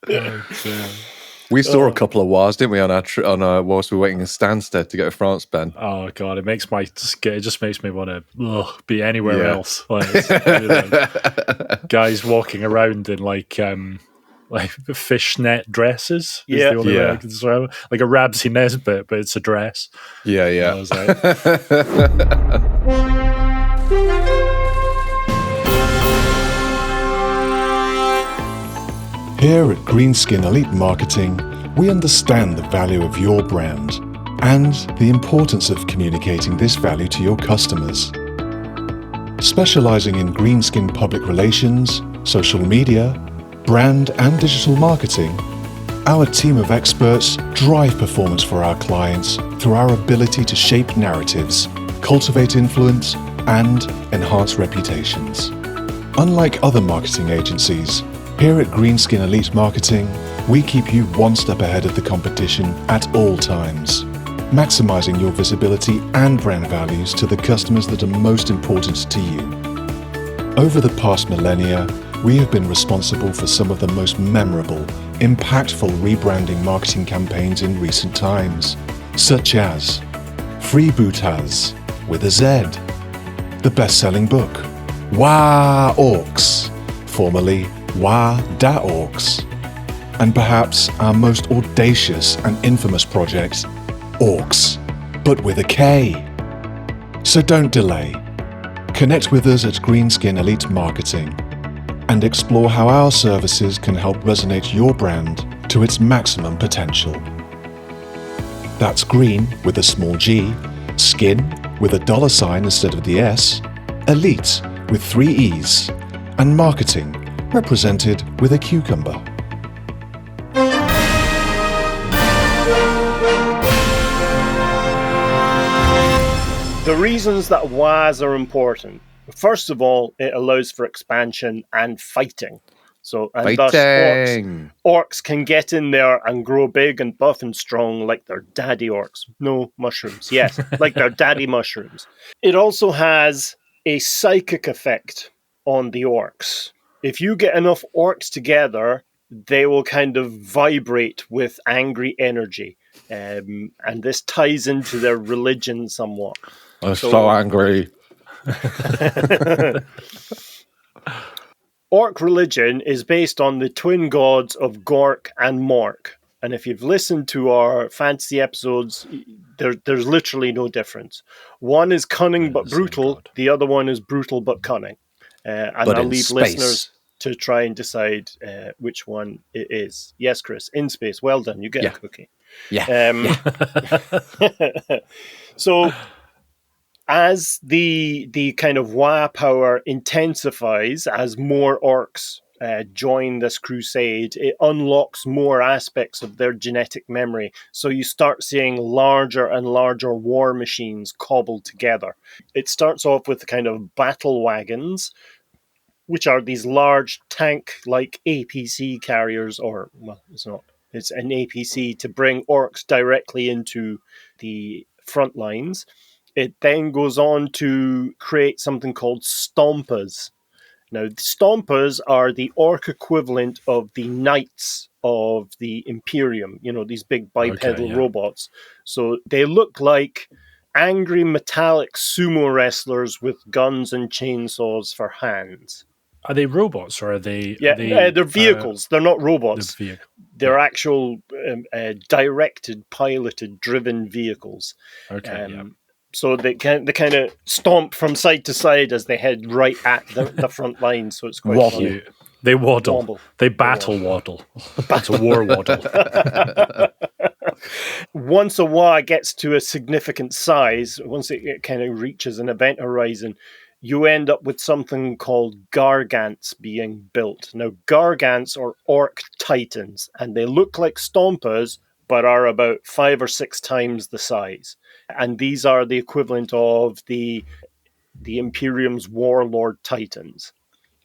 is. We saw a couple of Waaghs, didn't we, on our whilst we were waiting in Stansted to go to France, Ben? Oh god, it just makes me want to be anywhere else. Like, guys walking around in like fishnet dresses. Is the only way I can describe it. Like a Ramsey Nesbitt, but it's a dress. Yeah. I was like, Here at Greenskin Elite Marketing, we understand the value of your brand and the importance of communicating this value to your customers. Specializing in Greenskin public relations, social media, brand and digital marketing, our team of experts drive performance for our clients through our ability to shape narratives, cultivate influence, and enhance reputations. Unlike other marketing agencies, here at Greenskin Elite Marketing, we keep you one step ahead of the competition at all times, maximizing your visibility and brand values to the customers that are most important to you. Over the past millennia, we have been responsible for some of the most memorable, impactful rebranding marketing campaigns in recent times, such as Freebooterz with a Z, the best-selling book, Waaagh Orks, formerly Waaagh, and perhaps our most audacious and infamous project, Orks, but with a K. So don't delay. Connect with us at Greenskin Elite Marketing and explore how our services can help resonate your brand to its maximum potential. That's green with a small g, skin with a $ instead of the S, elite with 3 E's, and marketing represented with a cucumber. The reasons that Waaghs are important. First of all, it allows for expansion and fighting. So, and thus orcs can get in there and grow big and buff and strong like their daddy orcs. No, mushrooms. Yes, like their daddy mushrooms. It also has a psychic effect on the orcs. If you get enough orcs together, they will kind of vibrate with angry energy. And this ties into their religion somewhat. I'm so angry. Orc religion is based on the twin gods of Gork and Mork. And if you've listened to our fantasy episodes, there's literally no difference. One is cunning but brutal. The other one is brutal but cunning. And I'll leave listeners to try and decide which one it is. Yes, Chris, in space. Well done. You get a cookie. Yeah. So as the kind of Waaagh power intensifies, as more orcs join this crusade, it unlocks more aspects of their genetic memory. So you start seeing larger and larger war machines cobbled together. It starts off with kind of battle wagons, which are these large tank-like APC carriers, or, well, it's not. It's an APC to bring orcs directly into the front lines. It then goes on to create something called Stompers. Now, the Stompers are the orc equivalent of the knights of the Imperium, these big bipedal robots. So they look like angry metallic sumo wrestlers with guns and chainsaws for hands. Are they robots or are they? Yeah, they're vehicles. They're not robots. They're actual directed, piloted, driven vehicles. Okay. So they kind of stomp from side to side as they head right at the front line. So it's quite funny. They waddle. They battle waddle. It's a war waddle. Once a Waaagh gets to a significant size, once it kind of reaches an event horizon, you end up with something called Gargants being built. Now, Gargants are orc titans, and they look like Stompers, but are about 5 or 6 times the size. And these are the equivalent of the Imperium's warlord titans.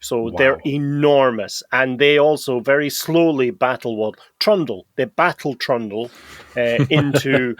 So they're enormous, and they also very slowly trundle. They battle trundle into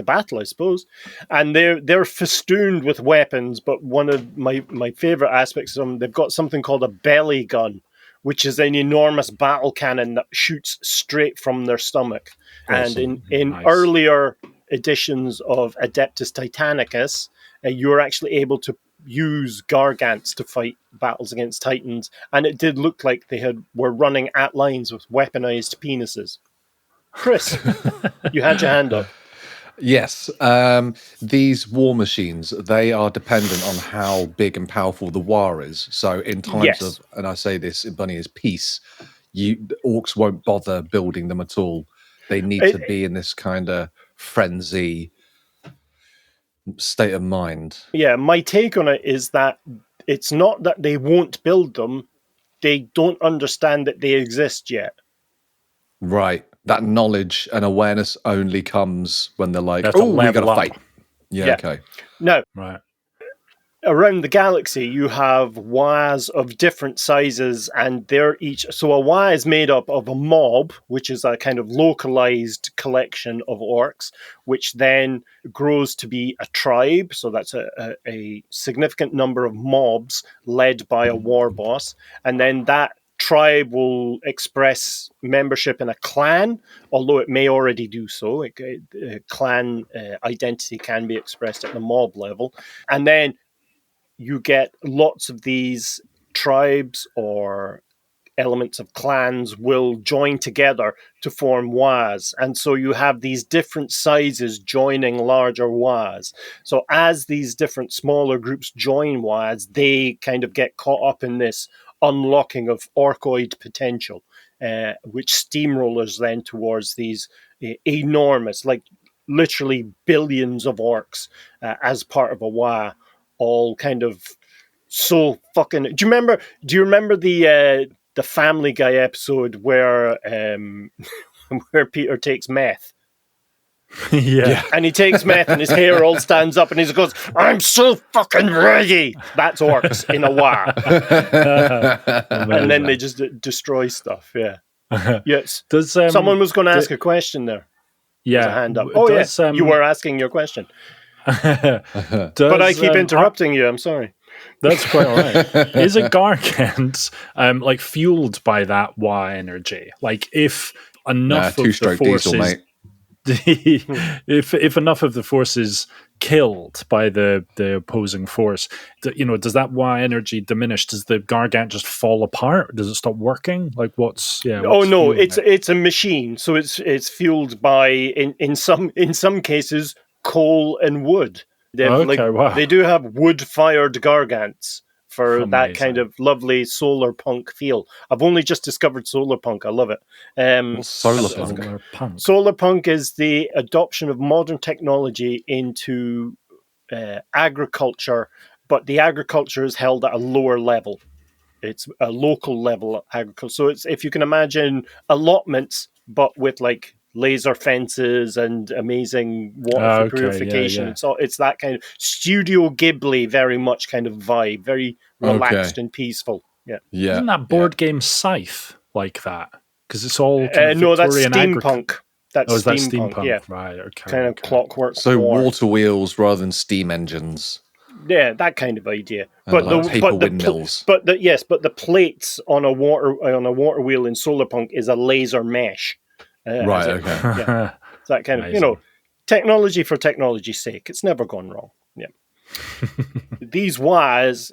battle, I suppose. And they're festooned with weapons, but one of my favorite aspects of them, they've got something called a belly gun, which is an enormous battle cannon that shoots straight from their stomach. Awesome. And in earlier editions of Adeptus Titanicus, you're actually able to use Gargants to fight battles against Titans, and it did look like they were running at lines with weaponized penises. Chris, you had your hand up. Yes, these war machines, they are dependent on how big and powerful the Waaagh is. So in times of, and I say this, Bunny, is peace, the orcs won't bother building them at all. They need to be in this kind of frenzy state of mind. Yeah, my take on it is that it's not that they won't build them, they don't understand that they exist yet. Right. That knowledge and awareness only comes when they're like, oh, we got to fight. Yeah, okay. Now, right. Around the galaxy, you have Waaghs of different sizes, and they're each... So a Waaagh is made up of a mob, which is a kind of localized collection of orcs, which then grows to be a tribe. So that's a significant number of mobs led by a war boss. And then that tribe will express membership in a clan, although it may already do so. Clan identity can be expressed at the mob level. And then you get lots of these tribes or elements of clans will join together to form Waaghs. And so you have these different sizes joining larger Waaghs. So as these different smaller groups join Waaghs, they kind of get caught up in this unlocking of orcoid potential, which steamrollers then towards these enormous, like literally billions of orcs as part of a Waaagh. All kind of so fucking... Do you remember the Family Guy episode where Peter takes meth? Yeah. And he takes meth and his hair all stands up and he goes, "I'm so fucking ready." That's orcs in a Waaagh. And then they just destroy stuff. Yeah. Yes. Someone was going to ask a question there. Yeah. There's a hand up. Yes. You were asking your question. But I keep interrupting you. I'm sorry. That's quite all right. Is a Gargant like fueled by that Waaagh energy? Like if enough of the forces, diesel, if enough of the force is killed by the opposing force, does that Waaagh energy diminish? Does the Gargant just fall apart? Does it stop working? Like what's no, it's a machine, so it's fueled by in some cases coal and wood. They do have wood-fired Gargants for Amazing. That kind of lovely solar punk feel. I've only just discovered solar punk. I love it. Solar punk? Solar punk is the adoption of modern technology into agriculture, but the agriculture is held at a lower level. It's a local level agriculture. So it's, if you can imagine, allotments, but with like laser fences and amazing water for purification. Yeah. So it's that kind of Studio Ghibli, very much kind of vibe, very relaxed and peaceful. Yeah. Isn't that board game Scythe like that? Because it's all kind of no, that's Victorian steampunk. That's is that steampunk. steampunk? Yeah, Right. Okay. kind of clockwork. So war. water wheels rather than steam engines. Yeah, that kind of idea. But windmills. But the plates on a water wheel in Solarpunk is a laser mesh. Right. Okay. Yeah. It's that kind of, technology for technology's sake. It's never gone wrong. Yeah. These Waaaghs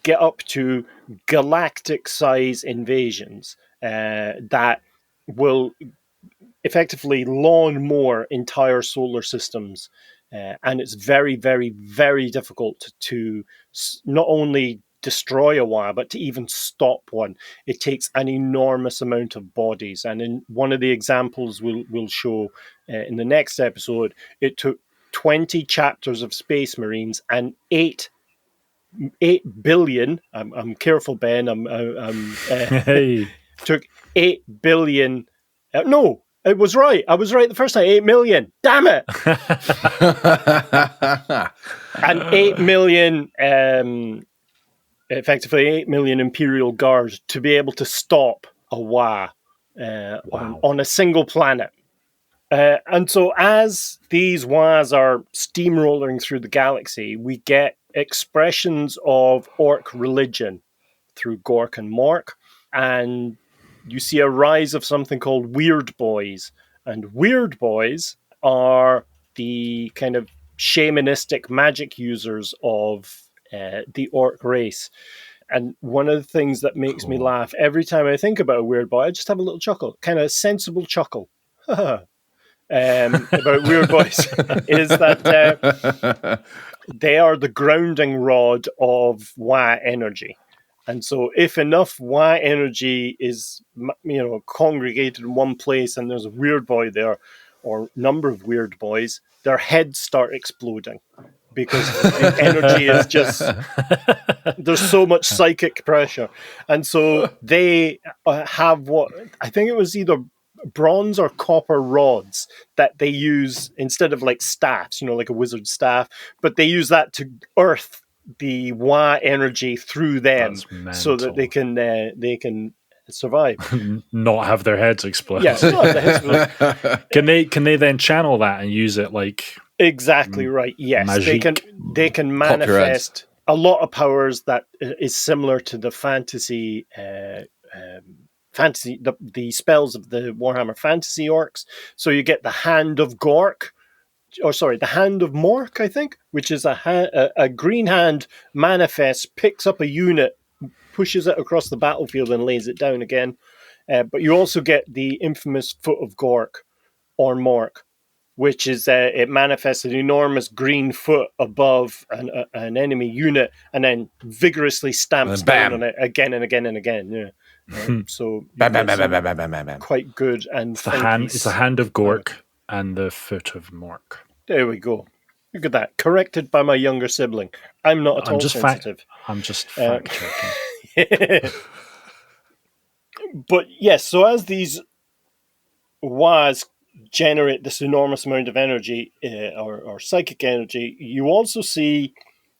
get up to galactic size invasions that will effectively lawnmower entire solar systems. And it's very, very, very difficult to not only destroy a Waaagh, but to even stop one. It takes an enormous amount of bodies. And in one of the examples we'll show in the next episode, it took 20 chapters of Space Marines and 8 billion. I'm careful, Ben. Took 8 billion. No. It was right. I was right the first time. 8 million. Damn it. And 8 million, effectively 8 million Imperial Guards to be able to stop a Waaagh on a single planet. And so as these Waaghs are steamrolling through the galaxy, we get expressions of orc religion through Gork and Mork. And you see a rise of something called Weird Boys. And Weird Boys are the kind of shamanistic magic users of the orc race. And one of the things that makes me laugh every time I think about a Weird Boy, I just have a little chuckle, kind of sensible chuckle about Weird Boys, is that they are the grounding rod of Waaagh energy. And so if enough Waaagh energy is, congregated in one place and there's a Weird Boy there, or number of Weird Boys, their heads start exploding because the energy is just, there's so much psychic pressure. And so they have what, I think it was either bronze or copper rods that they use instead of like staffs, like a wizard's staff, but they use that to earth the Waaagh energy through them so that they can survive. Not have their heads explode. Yeah, not have their heads explode. Can they then channel that and use it like exactly right? Yes, magique. They can manifest a lot of powers that is similar to the fantasy. The spells of the Warhammer Fantasy Orcs. So you get the Hand of Gork. The Hand of Mork, I think, which is a green hand manifests, picks up a unit, pushes it across the battlefield and lays it down again. But you also get the infamous Foot of Gork or Mork, which is it manifests an enormous green foot above an enemy unit and then vigorously stamps down on it again and again and again. Yeah. So bam, bam, bam, bam, bam, bam, bam, bam. Quite good. And it's the Hand of Gork and the Foot of Mork. There we go. Look at that. Corrected by my younger sibling. I'm not at all sensitive. I'm just fact checking. But yes, so as these Waaghs generate this enormous amount of energy or psychic energy, you also see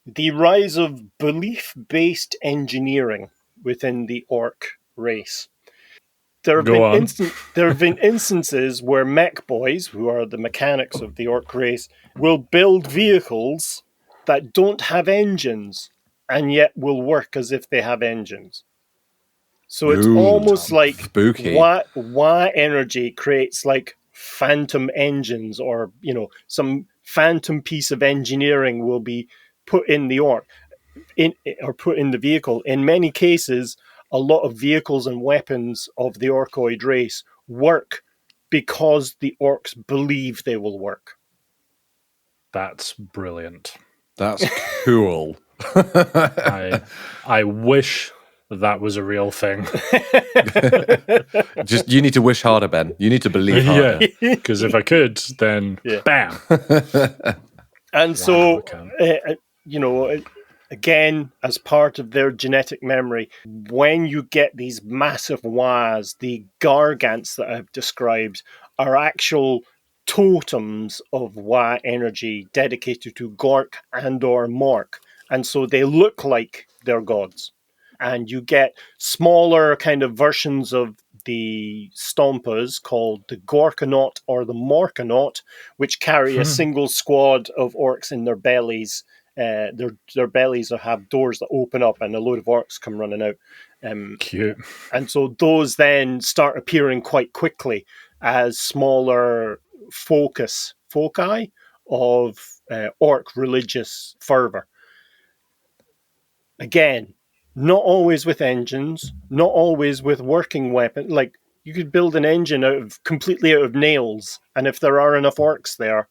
the rise of belief-based engineering within the orc race. There have been instances where mech boys, who are the mechanics of the orc race, will build vehicles that don't have engines and yet will work as if they have engines. So it's almost like Waaagh energy creates like phantom engines, or some phantom piece of engineering will be put in the orc or put in the vehicle. In many cases, a lot of vehicles and weapons of the orcoid race work because the orcs believe they will work. That's brilliant. That's cool. I wish that was a real thing. Just you need to wish harder, Ben. You need to believe harder. Yeah, because if I could, then bam. And so, again, as part of their genetic memory, when you get these massive Waaaghs, the gargants that I've described are actual totems of Waaagh energy dedicated to Gork and or Mork. And so they look like they're gods. And you get smaller kind of versions of the Stompas called the Gorkanaut or the Morkanaut, which carry a single squad of orcs in their bellies. Their bellies have doors that open up and a load of orcs come running out. Cute. And so those then start appearing quite quickly as smaller foci of orc religious fervor. Again, not always with engines, not always with working weapons. Like, you could build an engine completely out of nails, and if there are enough orcs there,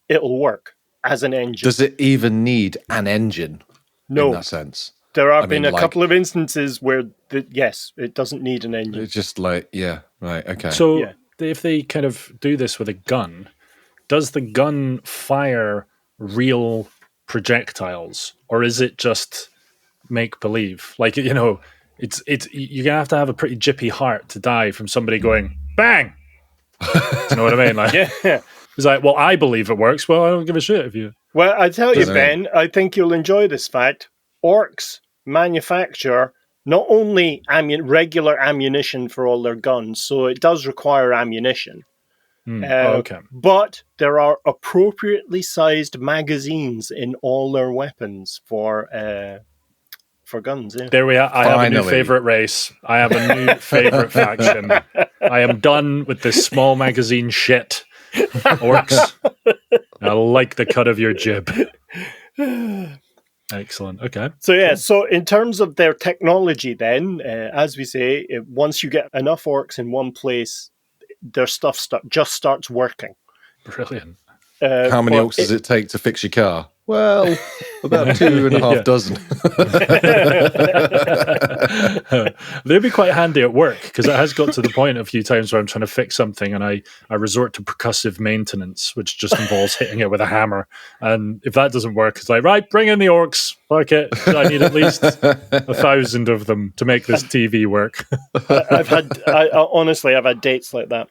it'll work as an engine. Does it even need an engine? No. In that sense? There have been a couple of instances where, yes, it doesn't need an engine. It's just like, yeah, right, okay. So if they kind of do this with a gun, does the gun fire real projectiles, or is it just make believe? Like, you know, it's you're gonna have to have a pretty jippy heart to die from somebody going bang. You know what I mean? Like, yeah. It's like, well, I believe it works. Well, I don't give a shit if you. Well, I tell you, Ben, I think you'll enjoy this fact. Orcs manufacture not only regular ammunition for all their guns, so it does require ammunition. Okay. But there are appropriately sized magazines in all their weapons for guns. Yeah. There we are. I have a new favorite race. I have a new favorite faction. I am done with this small magazine shit. Orcs. I like the cut of your jib. Excellent. Okay. So in terms of their technology then, as we say, once you get enough orcs in one place, their stuff just starts working. Brilliant. How many orcs does it take to fix your car? Well, about 2.5 dozen. They'd be quite handy at work, because it has got to the point a few times where I'm trying to fix something and I resort to percussive maintenance, which just involves hitting it with a hammer. And if that doesn't work, it's like, right, bring in the orcs. Fuck it. I need at least 1,000 of them to make this TV work. Honestly, I've had dates like that.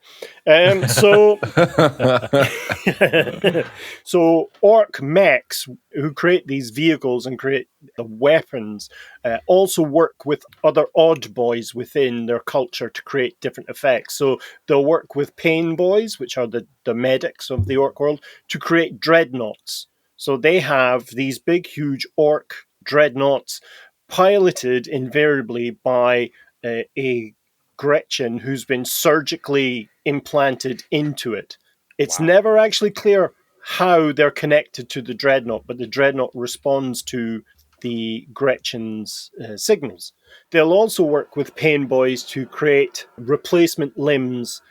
So orc mechs who create these vehicles and create the weapons also work with other odd boys within their culture to create different effects. So they'll work with pain boys, which are the medics of the orc world, to create dreadnoughts. So they have these big, huge orc dreadnoughts piloted invariably by a Gretchen who's been surgically implanted into it. It's never actually clear how they're connected to the dreadnought, but the dreadnought responds to the Gretchen's signals. They'll also work with pain boys to create replacement limbs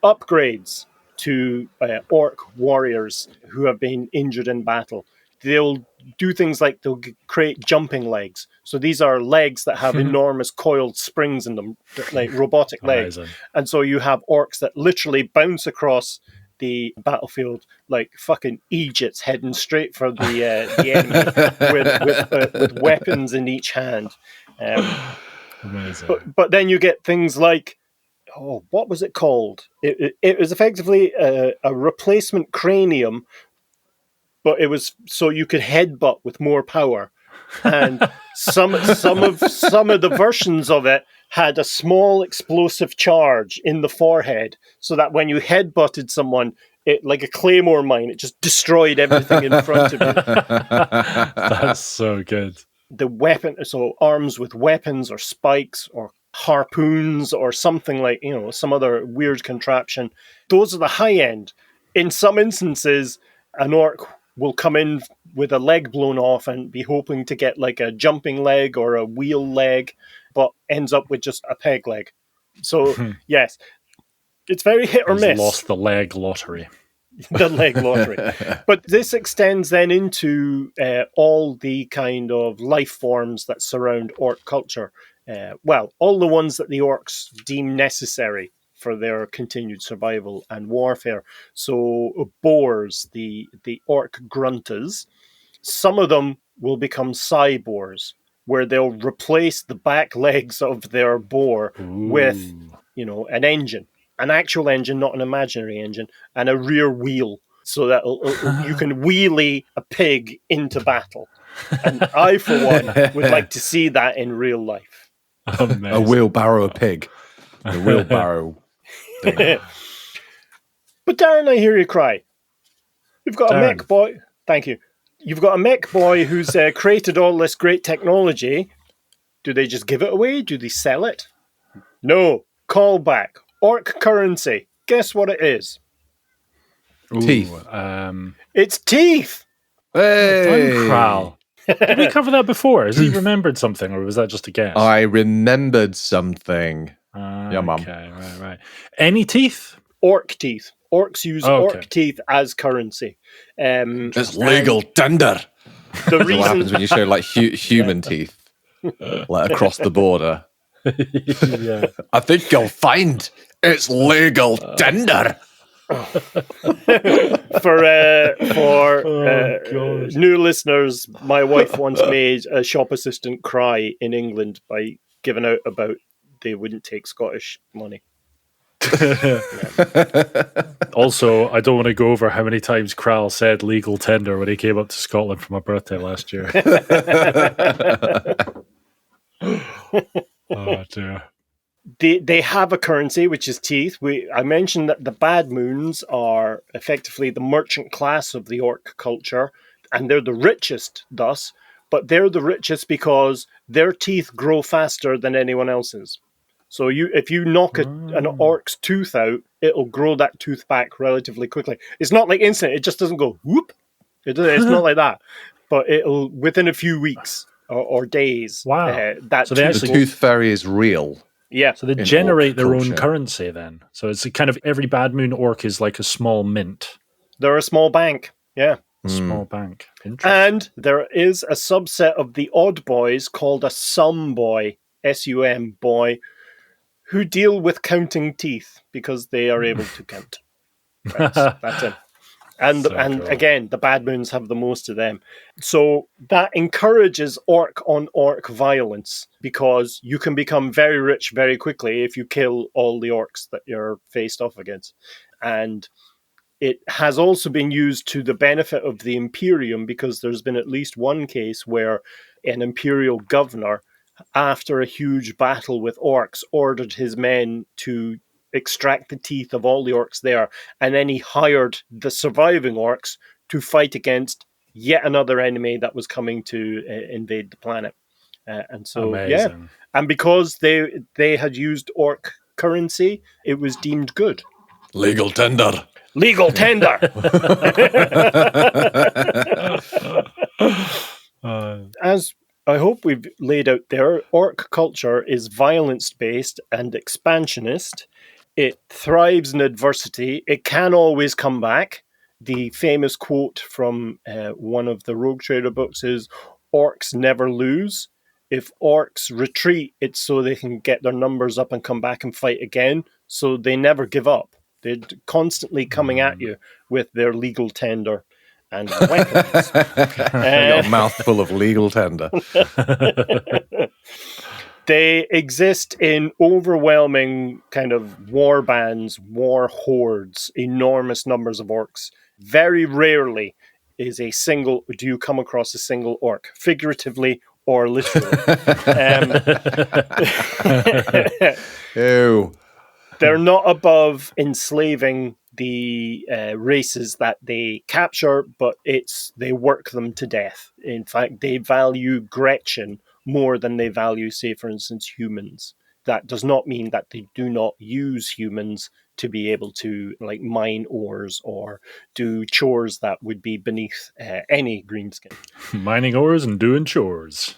upgrades to orc warriors who have been injured in battle. They'll do things like they'll create jumping legs. So these are legs that have enormous coiled springs in them, like robotic legs. Amazing. And so you have orcs that literally bounce across the battlefield like fucking Egypts, heading straight for the enemy with weapons in each hand. Amazing. But then you get things like, what was it called? It was effectively a replacement cranium, but it was so you could headbutt with more power. And some of the versions of it had a small explosive charge in the forehead, so that when you headbutted someone, it like a claymore mine, it just destroyed everything in front of you. That's so good. The weapon, so arms with weapons or spikes or harpoons or something like, some other weird contraption. Those are the high end. In some instances, an orc will come in with a leg blown off and be hoping to get like a jumping leg or a wheel leg, but ends up with just a peg leg. So, yes, it's very hit or miss. Lost the leg lottery. The leg lottery. But this extends then into all the kind of life forms that surround orc culture. All the ones that the orcs deem necessary for their continued survival and warfare. So boars, the orc gruntas, some of them will become cyborgs, where they'll replace the back legs of their boar with, an engine, an actual engine, not an imaginary engine, and a rear wheel, so that you can wheelie a pig into battle. And I, for one, would like to see that in real life. Amazing. A wheelbarrow pig. A wheelbarrow thing. But Darren, I hear you cry. You've got a mech boy. Thank you. You've got a mech boy who's created all this great technology. Do they just give it away? Do they sell it? No. Call back. Orc currency. Guess what it is? Teeth. It's teeth. Hey! Uncral. Did we cover that before? Has he remembered something, or was that just a guess? I remembered something. Yeah, Mum. Okay, right. Any teeth? Orc teeth. Orcs use orc teeth as currency. It's legal tender. What happens when you show like human teeth, like across the border. Yeah. I think you'll find it's legal tender. For new listeners, my wife once made a shop assistant cry in England by giving out about they wouldn't take Scottish money. Also, I don't want to go over how many times Kral said legal tender when he came up to Scotland for my birthday last year. Oh dear. They have a currency, which is teeth. I mentioned that the Bad Moons are effectively the merchant class of the orc culture, and they're the richest thus, but they're the richest because their teeth grow faster than anyone else's. So if you knock an orc's tooth out, it'll grow that tooth back relatively quickly. It's not like instant. It just doesn't go whoop. It's not like that. But it'll, within a few weeks or days. Wow. So the tooth fairy is real. Yeah. So they generate their own currency then. So it's kind of every Bad Moon orc is like a small mint. They're a small bank. Yeah. Small bank. Interesting. And there is a subset of the odd boys called a sum boy, SUM boy, who deal with counting teeth because they are able to count. That's it. And cool. Again, the Bad Moons have the most of them. So that encourages orc on orc violence because you can become very rich very quickly if you kill all the orcs that you're faced off against. And it has also been used to the benefit of the Imperium because there's been at least one case where an Imperial governor, after a huge battle with orcs, ordered his men to extract the teeth of all the orcs there, and then he hired the surviving orcs to fight against yet another enemy that was coming to invade the planet. And so, amazing. And because they had used orc currency, it was deemed good. Legal tender. Legal tender. As I hope we've laid out there, orc culture is violence-based and expansionist. It thrives in adversity. It can always come back. The famous quote from one of the Rogue Trader books is, "Orcs never lose. If orcs retreat, it's so they can get their numbers up and come back and fight again. So they never give up. They're constantly coming at you with their legal tender and weapons." Got a mouthful of legal tender. They exist in overwhelming kind of war bands, war hordes, enormous numbers of orcs. Very rarely do you come across a single orc, figuratively or literally. Ew. They're not above enslaving the races that they capture, but they work them to death. In fact, they value Gretchen more than they value, say, for instance, humans. That does not mean that they do not use humans to be able to like mine ores or do chores that would be beneath any greenskin. Mining ores and doing chores.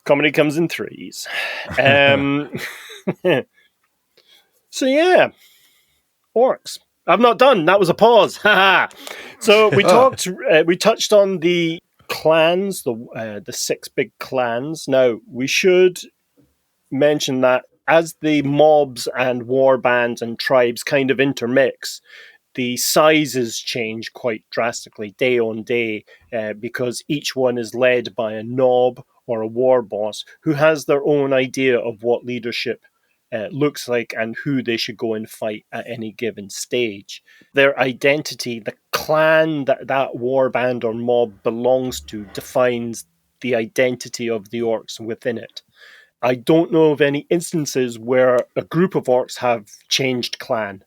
Comedy comes in threes. So yeah, orcs. I'm not done. That was a pause. So we touched on the clans, the 6 big clans. Now we should mention that as the mobs and war bands and tribes kind of intermix, the sizes change quite drastically day on day because each one is led by a nob or a war boss who has their own idea of what leadership looks like and who they should go and fight at any given stage. Their identity, the clan that war band or mob belongs to, defines the identity of the orcs within it. I don't know of any instances where a group of orcs have changed clan.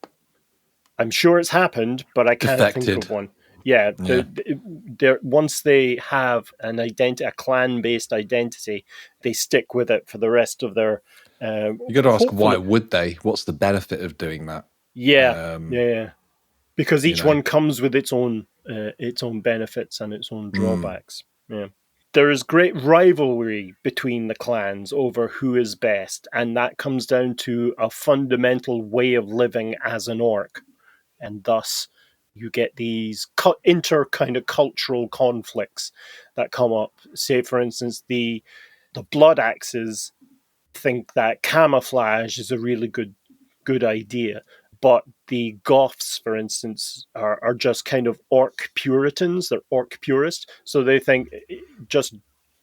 I'm sure it's happened, but I can't think of one. Yeah. They're, once they have a clan-based identity, they stick with it for the rest of their... you got to ask, why would they? What's the benefit of doing that? Yeah. Because each one comes with its own benefits and its own drawbacks. Yeah. There is great rivalry between the clans over who is best, and that comes down to a fundamental way of living as an orc. And thus, you get these kind of cultural conflicts that come up. Say, for instance, the Blood Axes think that camouflage is a really good idea. But the Goths, for instance, are just kind of orc Puritans. They're orc purists. So they think just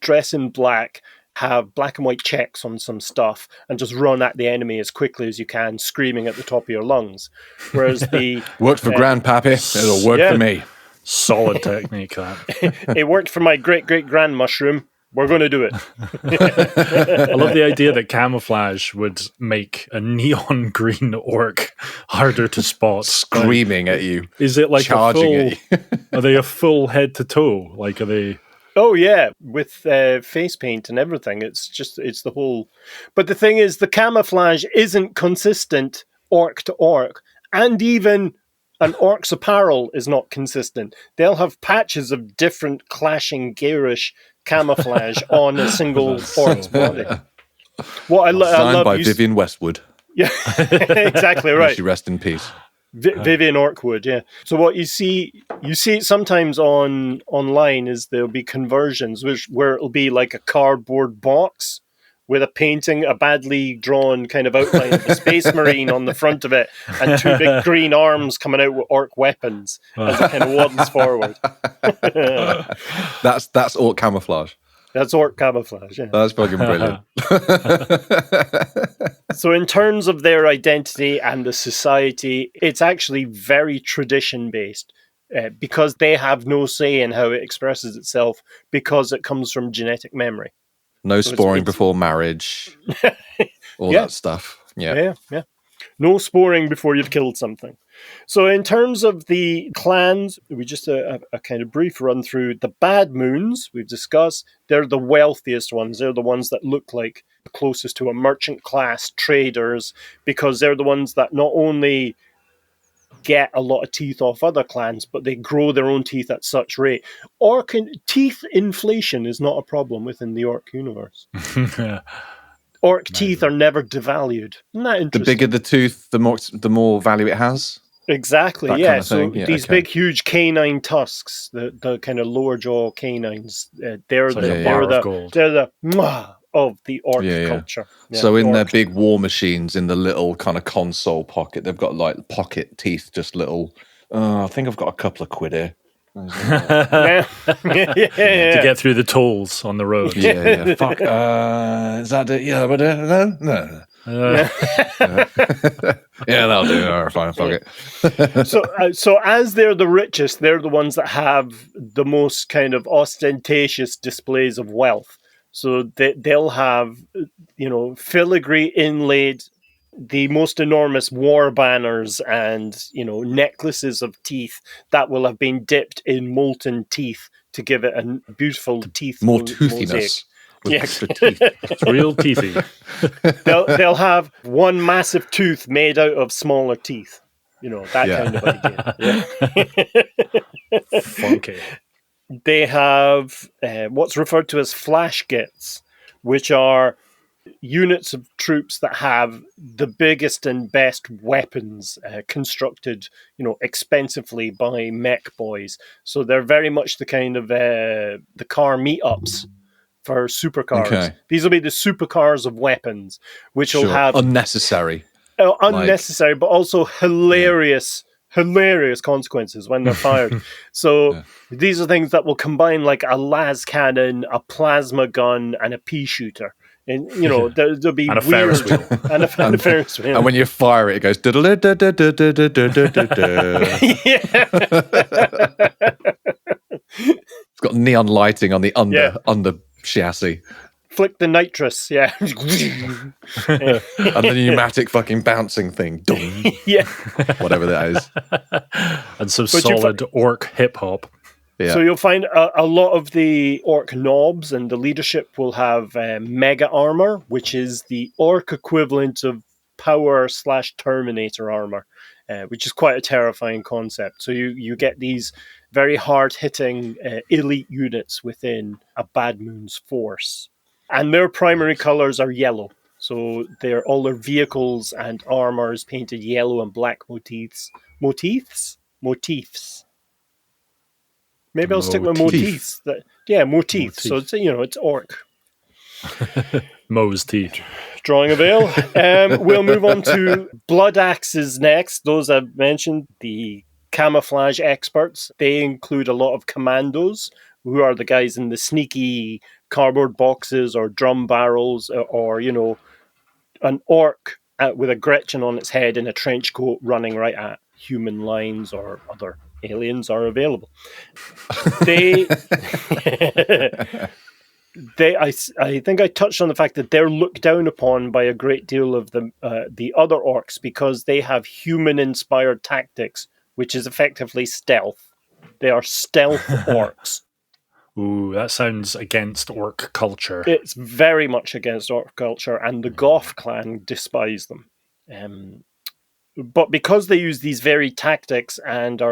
dress in black, have black and white checks on some stuff, and just run at the enemy as quickly as you can, screaming at the top of your lungs. Whereas the... Worked for Grandpappy. It'll work for me. Solid technique, that. It worked for my great-great-grand mushroom. We're going to do it. I love the idea that camouflage would make a neon green orc harder to spot. Screaming at you. Is it like charging at you? Are they a full head to toe? Like, are they... Oh, yeah, with face paint and everything. It's the whole... But the thing is, the camouflage isn't consistent orc to orc. And even an orc's apparel is not consistent. They'll have patches of different clashing garish camouflage on a single orc's body. What I love by Vivian Westwood. Yeah, exactly right. May she rest in peace. Vivian Orkwood, yeah. So what you see it sometimes online is there'll be conversions where it'll be like a cardboard box with a painting, a badly drawn kind of outline of a space marine on the front of it, and two big green arms coming out with orc weapons as it kind of waddles forward. That's orc camouflage. That's orc camouflage, yeah. That's fucking brilliant. So in terms of their identity and the society, it's actually very tradition-based because they have no say in how it expresses itself because it comes from genetic memory. No sporing before marriage, all that stuff. Yeah. No sporing before you've killed something. So in terms of the clans, we just a kind of brief run through. The Bad Moons, we've discussed, they're the wealthiest ones. They're the ones that look like the closest to a merchant class traders because they're the ones that not only get a lot of teeth off other clans, but they grow their own teeth at such rate. Teeth inflation is not a problem within the orc universe. Orc teeth are never devalued. Isn't that interesting? The bigger the tooth, the more value it has. Exactly, yeah. So these big, huge canine tusks, the kind of lower jaw canines, they're the of the orc culture. Yeah, so in their big war machines, in the little kind of console pocket, they've got like pocket teeth, just little. I think I've got a couple of quid here. To get through the tolls on the road. Yeah. Fuck. Is that it? Yeah, but no. Yeah, that'll do. All right, fine, fuck it. So as they're the richest, they're the ones that have the most kind of ostentatious displays of wealth. So they'll have, filigree inlaid, the most enormous war banners and, necklaces of teeth that will have been dipped in molten teeth to give it a beautiful teeth. More toothiness. With extra teeth. It's real teethy. They'll have one massive tooth made out of smaller teeth. Kind of idea. Funky. They have what's referred to as flash gits, which are units of troops that have the biggest and best weapons constructed, expensively by mech boys. So they're very much the kind of the car meetups for supercars. Okay. These will be the supercars of weapons, which will have unnecessary, but also hilarious hilarious consequences when they're fired. So these are things that will combine like a las cannon, a plasma gun, and a pea shooter. And there'll be and a weird Ferris wheel. and a Ferris wheel. And when you fire it, it goes. It's got neon lighting on the under chassis. Flick the nitrous, yeah. And the pneumatic fucking bouncing thing. Dong. Yeah. Whatever that is. And some solid orc hip hop. Yeah. So you'll find a lot of the orc knobs and the leadership will have mega armor, which is the orc equivalent of power/Terminator armor, which is quite a terrifying concept. So you get these very hard-hitting elite units within a Bad Moon's force. And their primary colors are yellow. So all their vehicles and armors painted yellow and black motifs. Motifs? Maybe I'll stick with motifs. Motifs. So it's orc. Moe's teeth. Drawing a veil. We'll move on to blood axes next. Those I've mentioned, the camouflage experts. They include a lot of commandos, who are the guys in the sneaky cardboard boxes or drum barrels, or an orc with a Gretchen on its head in a trench coat running right at human lines or other aliens are available. I think I touched on the fact that they're looked down upon by a great deal of the other orcs because they have human-inspired tactics, which is effectively stealth. They are stealth orcs. Ooh, that sounds against orc culture. It's very much against orc culture, and the Goth clan despise them. But because they use these very tactics and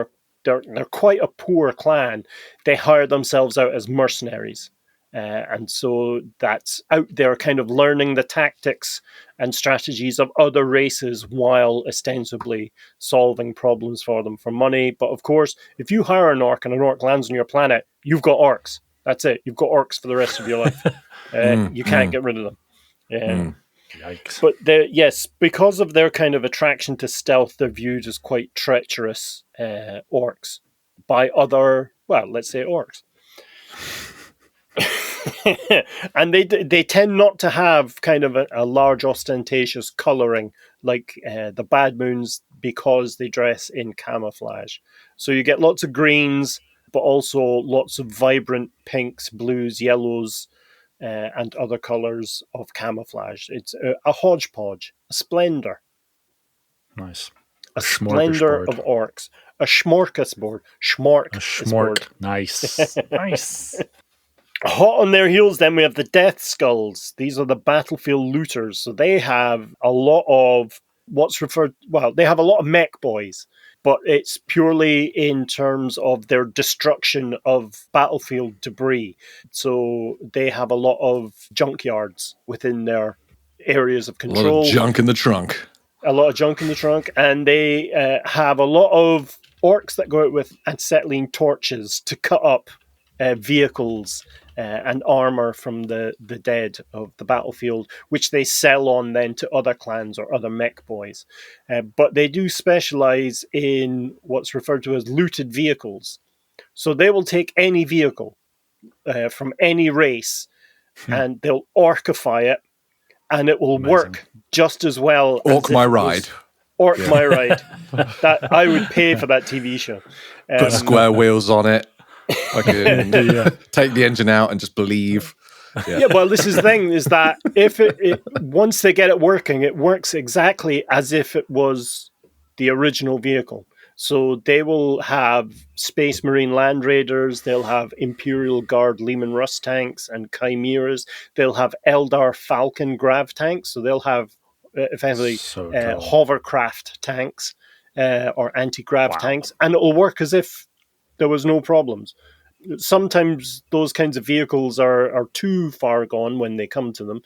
they're quite a poor clan, they hire themselves out as mercenaries. And so that's out there kind of learning the tactics and strategies of other races while ostensibly solving problems for them for money. But of course, if you hire an orc and an orc lands on your planet, you've got orcs. That's it. You've got orcs for the rest of your life. You can't get rid of them. Yikes. But because of their kind of attraction to stealth, they're viewed as quite treacherous orcs by other, let's say orcs. And they tend not to have kind of a large ostentatious colouring like the Bad Moons because they dress in camouflage. So you get lots of greens, but also lots of vibrant pinks, blues, yellows, and other colours of camouflage. It's a hodgepodge, a splendour. Nice. A splendour of orcs. A smorgasbord. Smork. Nice. Nice. Hot on their heels, then we have the Death Skulls. These are the battlefield looters. So they have a lot of they have a lot of mech boys, but it's purely in terms of their destruction of battlefield debris. So they have a lot of junkyards within their areas of control. A lot of junk in the trunk. And they have a lot of orcs that go out with acetylene torches to cut up vehicles and armor from the dead of the battlefield, which they sell on then to other clans or other mech boys. But they do specialize in what's referred to as looted vehicles. So they will take any vehicle from any race and they'll orcify it, and it will work just as well. Orc my ride. Orc my ride. That I would pay for that TV show. Put square wheels on it. Take the engine out and just believe. Well, this is the thing, is that if it once they get it working, it works exactly as if it was the original vehicle. So they will have Space Marine Land Raiders, they'll have Imperial Guard Leman Russ tanks and Chimeras, they'll have Eldar Falcon grav tanks, so they'll have effectively hovercraft tanks or anti-grav tanks, and it'll work as if there was no problems. Sometimes those kinds of vehicles are too far gone when they come to them,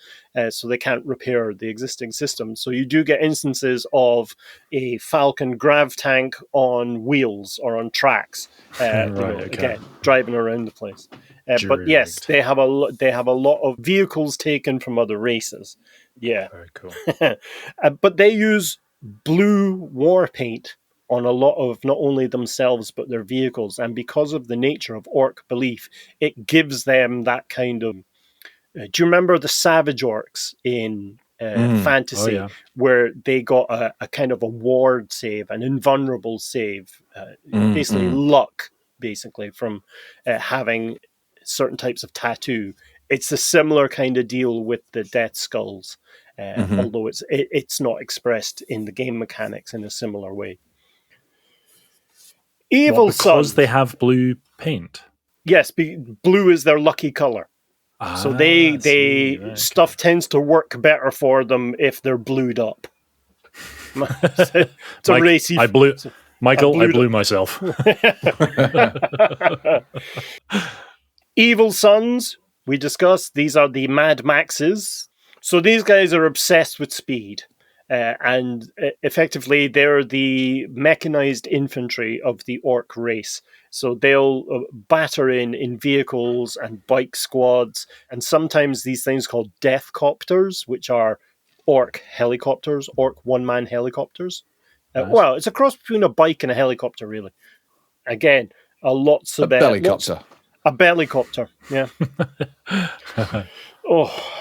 so they can't repair the existing system. So you do get instances of a Falcon grav tank on wheels or on tracks, again, driving around the place. But yes, they have a lot of vehicles taken from other races. Yeah, very cool. But they use blue war paint on a lot of not only themselves but their vehicles. And because of the nature of orc belief, it gives them that kind of... do you remember the Savage Orcs in Fantasy, where they got a kind of a ward save, an invulnerable save, basically luck, basically, from having certain types of tattoo? It's a similar kind of deal with the Death Skulls, although it's not expressed in the game mechanics in a similar way. Evil Sons, they have blue paint. Yes, blue is their lucky color. So stuff tends to work better for them if they're blued up. It's a racy. I blew myself. Evil Sons, we discussed. These are the Mad Maxes. So these guys are obsessed with speed. And effectively, they're the mechanized infantry of the orc race. So they'll batter in vehicles and bike squads, and sometimes these things called death copters, which are orc helicopters, orc one-man helicopters. Nice. Well, it's a cross between a bike and a helicopter, really. Again, lots of... A bellycopter. A bellycopter, yeah.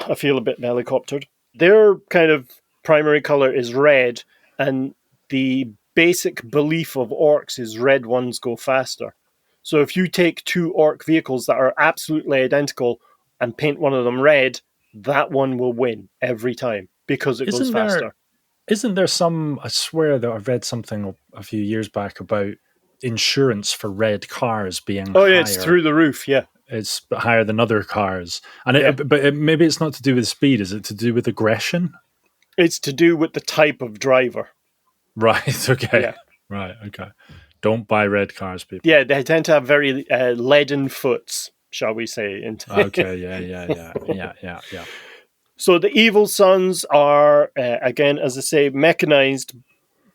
I feel a bit bellycoptered. Their kind of primary color is red, and the basic belief of orcs is red ones go faster. So if you take two orc vehicles that are absolutely identical and paint one of them red, that one will win every time because it goes faster. Isn't there some... I swear that I've read something a few years back about insurance for red cars being higher. It's through the roof, yeah. It's higher than other cars. And maybe it's not to do with speed. Is it to do with aggression? It's to do with the type of driver. Right, okay. Yeah. Right, okay. Don't buy red cars, people. Yeah, they tend to have very leaden foots, shall we say. Okay, yeah. So the Evil Sons are, again, as I say, mechanized.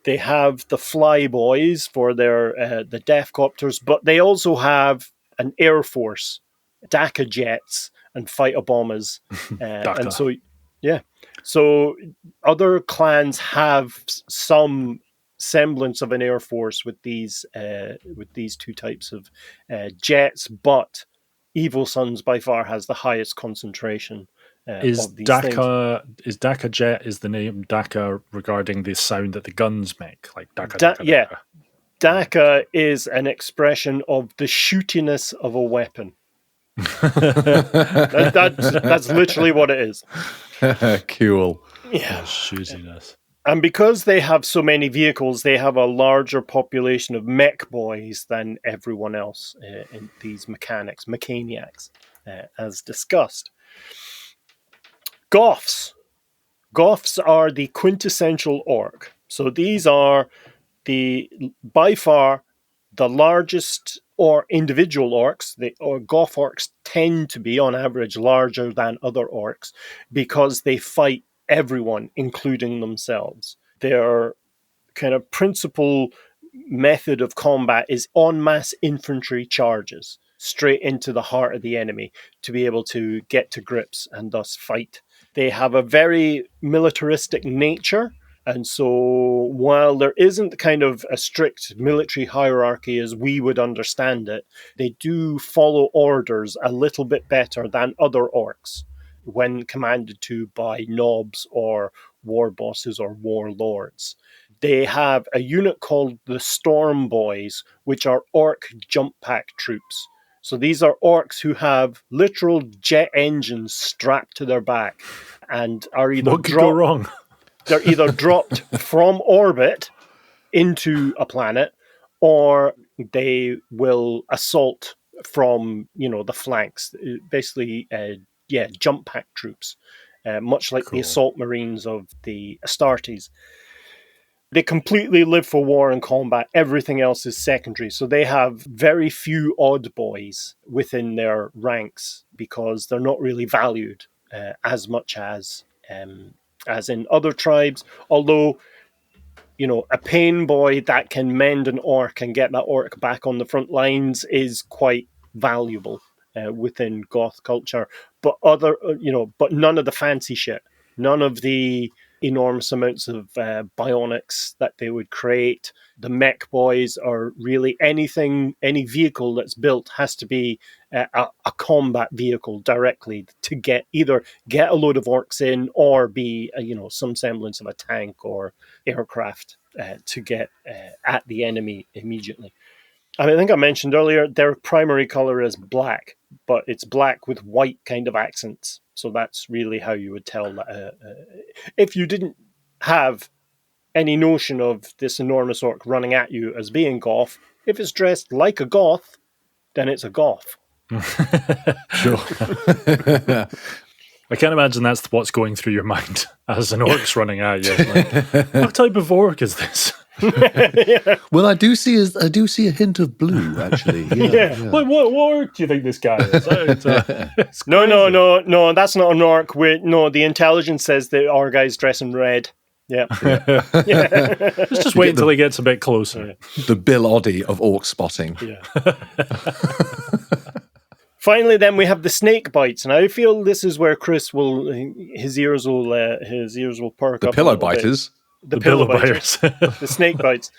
They have the fly boys for their the death copters, but they also have an air force, DACA jets and fighter bombers. And so, yeah. So other clans have some semblance of an air force with these two types of jets, but Evil Sons by far has the highest concentration of these DACA things. Is DACA jet is the name DACA regarding the sound that the guns make, like DACA. Yeah, DACA is an expression of the shootiness of a weapon. That's literally what it is. Cool. Yeah, shootiness. And because they have so many vehicles, they have a larger population of mech boys than everyone else in these mechaniacs, as discussed. Goths. Goths are the quintessential orc. So these are by far the largest or individual orcs. Goth orcs tend to be, on average, larger than other orcs because they fight everyone, including themselves. Their kind of principal method of combat is en masse infantry charges straight into the heart of the enemy to be able to get to grips and thus fight. They have a very militaristic nature, and so while there isn't kind of a strict military hierarchy as we would understand it, they do follow orders a little bit better than other orcs when commanded to by nobs or war bosses or warlords. They have a unit called the Storm Boys, which are orc jump pack troops. So these are orcs who have literal jet engines strapped to their back and are either what could go wrong? They're either dropped from orbit into a planet, or they will assault from, the flanks. Basically, jump pack troops, much like the assault marines of the Astartes. They completely live for war and combat. Everything else is secondary. So they have very few odd boys within their ranks because they're not really valued as much as in other tribes. Although, a pain boy that can mend an orc and get that orc back on the front lines is quite valuable within Goth culture. But but none of the fancy shit. None of the enormous amounts of bionics that they would create. The mech boys are really any vehicle that's built has to be a combat vehicle directly to either get a load of orcs in or be some semblance of a tank or aircraft to get at the enemy immediately. I think I mentioned earlier their primary color is black, but it's black with white kind of accents. So that's really how you would tell that. If you didn't have any notion of this enormous orc running at you as being goth, if it's dressed like a goth, then it's a goth. Sure. I can't imagine that's what's going through your mind as an orc's running at you. Like, what type of orc is this? Yeah. Well, I do see a hint of blue, actually. Yeah. What orc do you think this guy is? No, that's not an orc. The intelligence says that our guy's dressing red. Yeah. Let's just wait until he gets a bit closer. The Bill Oddie of orc spotting. Yeah. Finally, then we have the snake bites, and I feel this is where Chris his ears will perk up. The pillow biters. The pillow biters. The snake bites.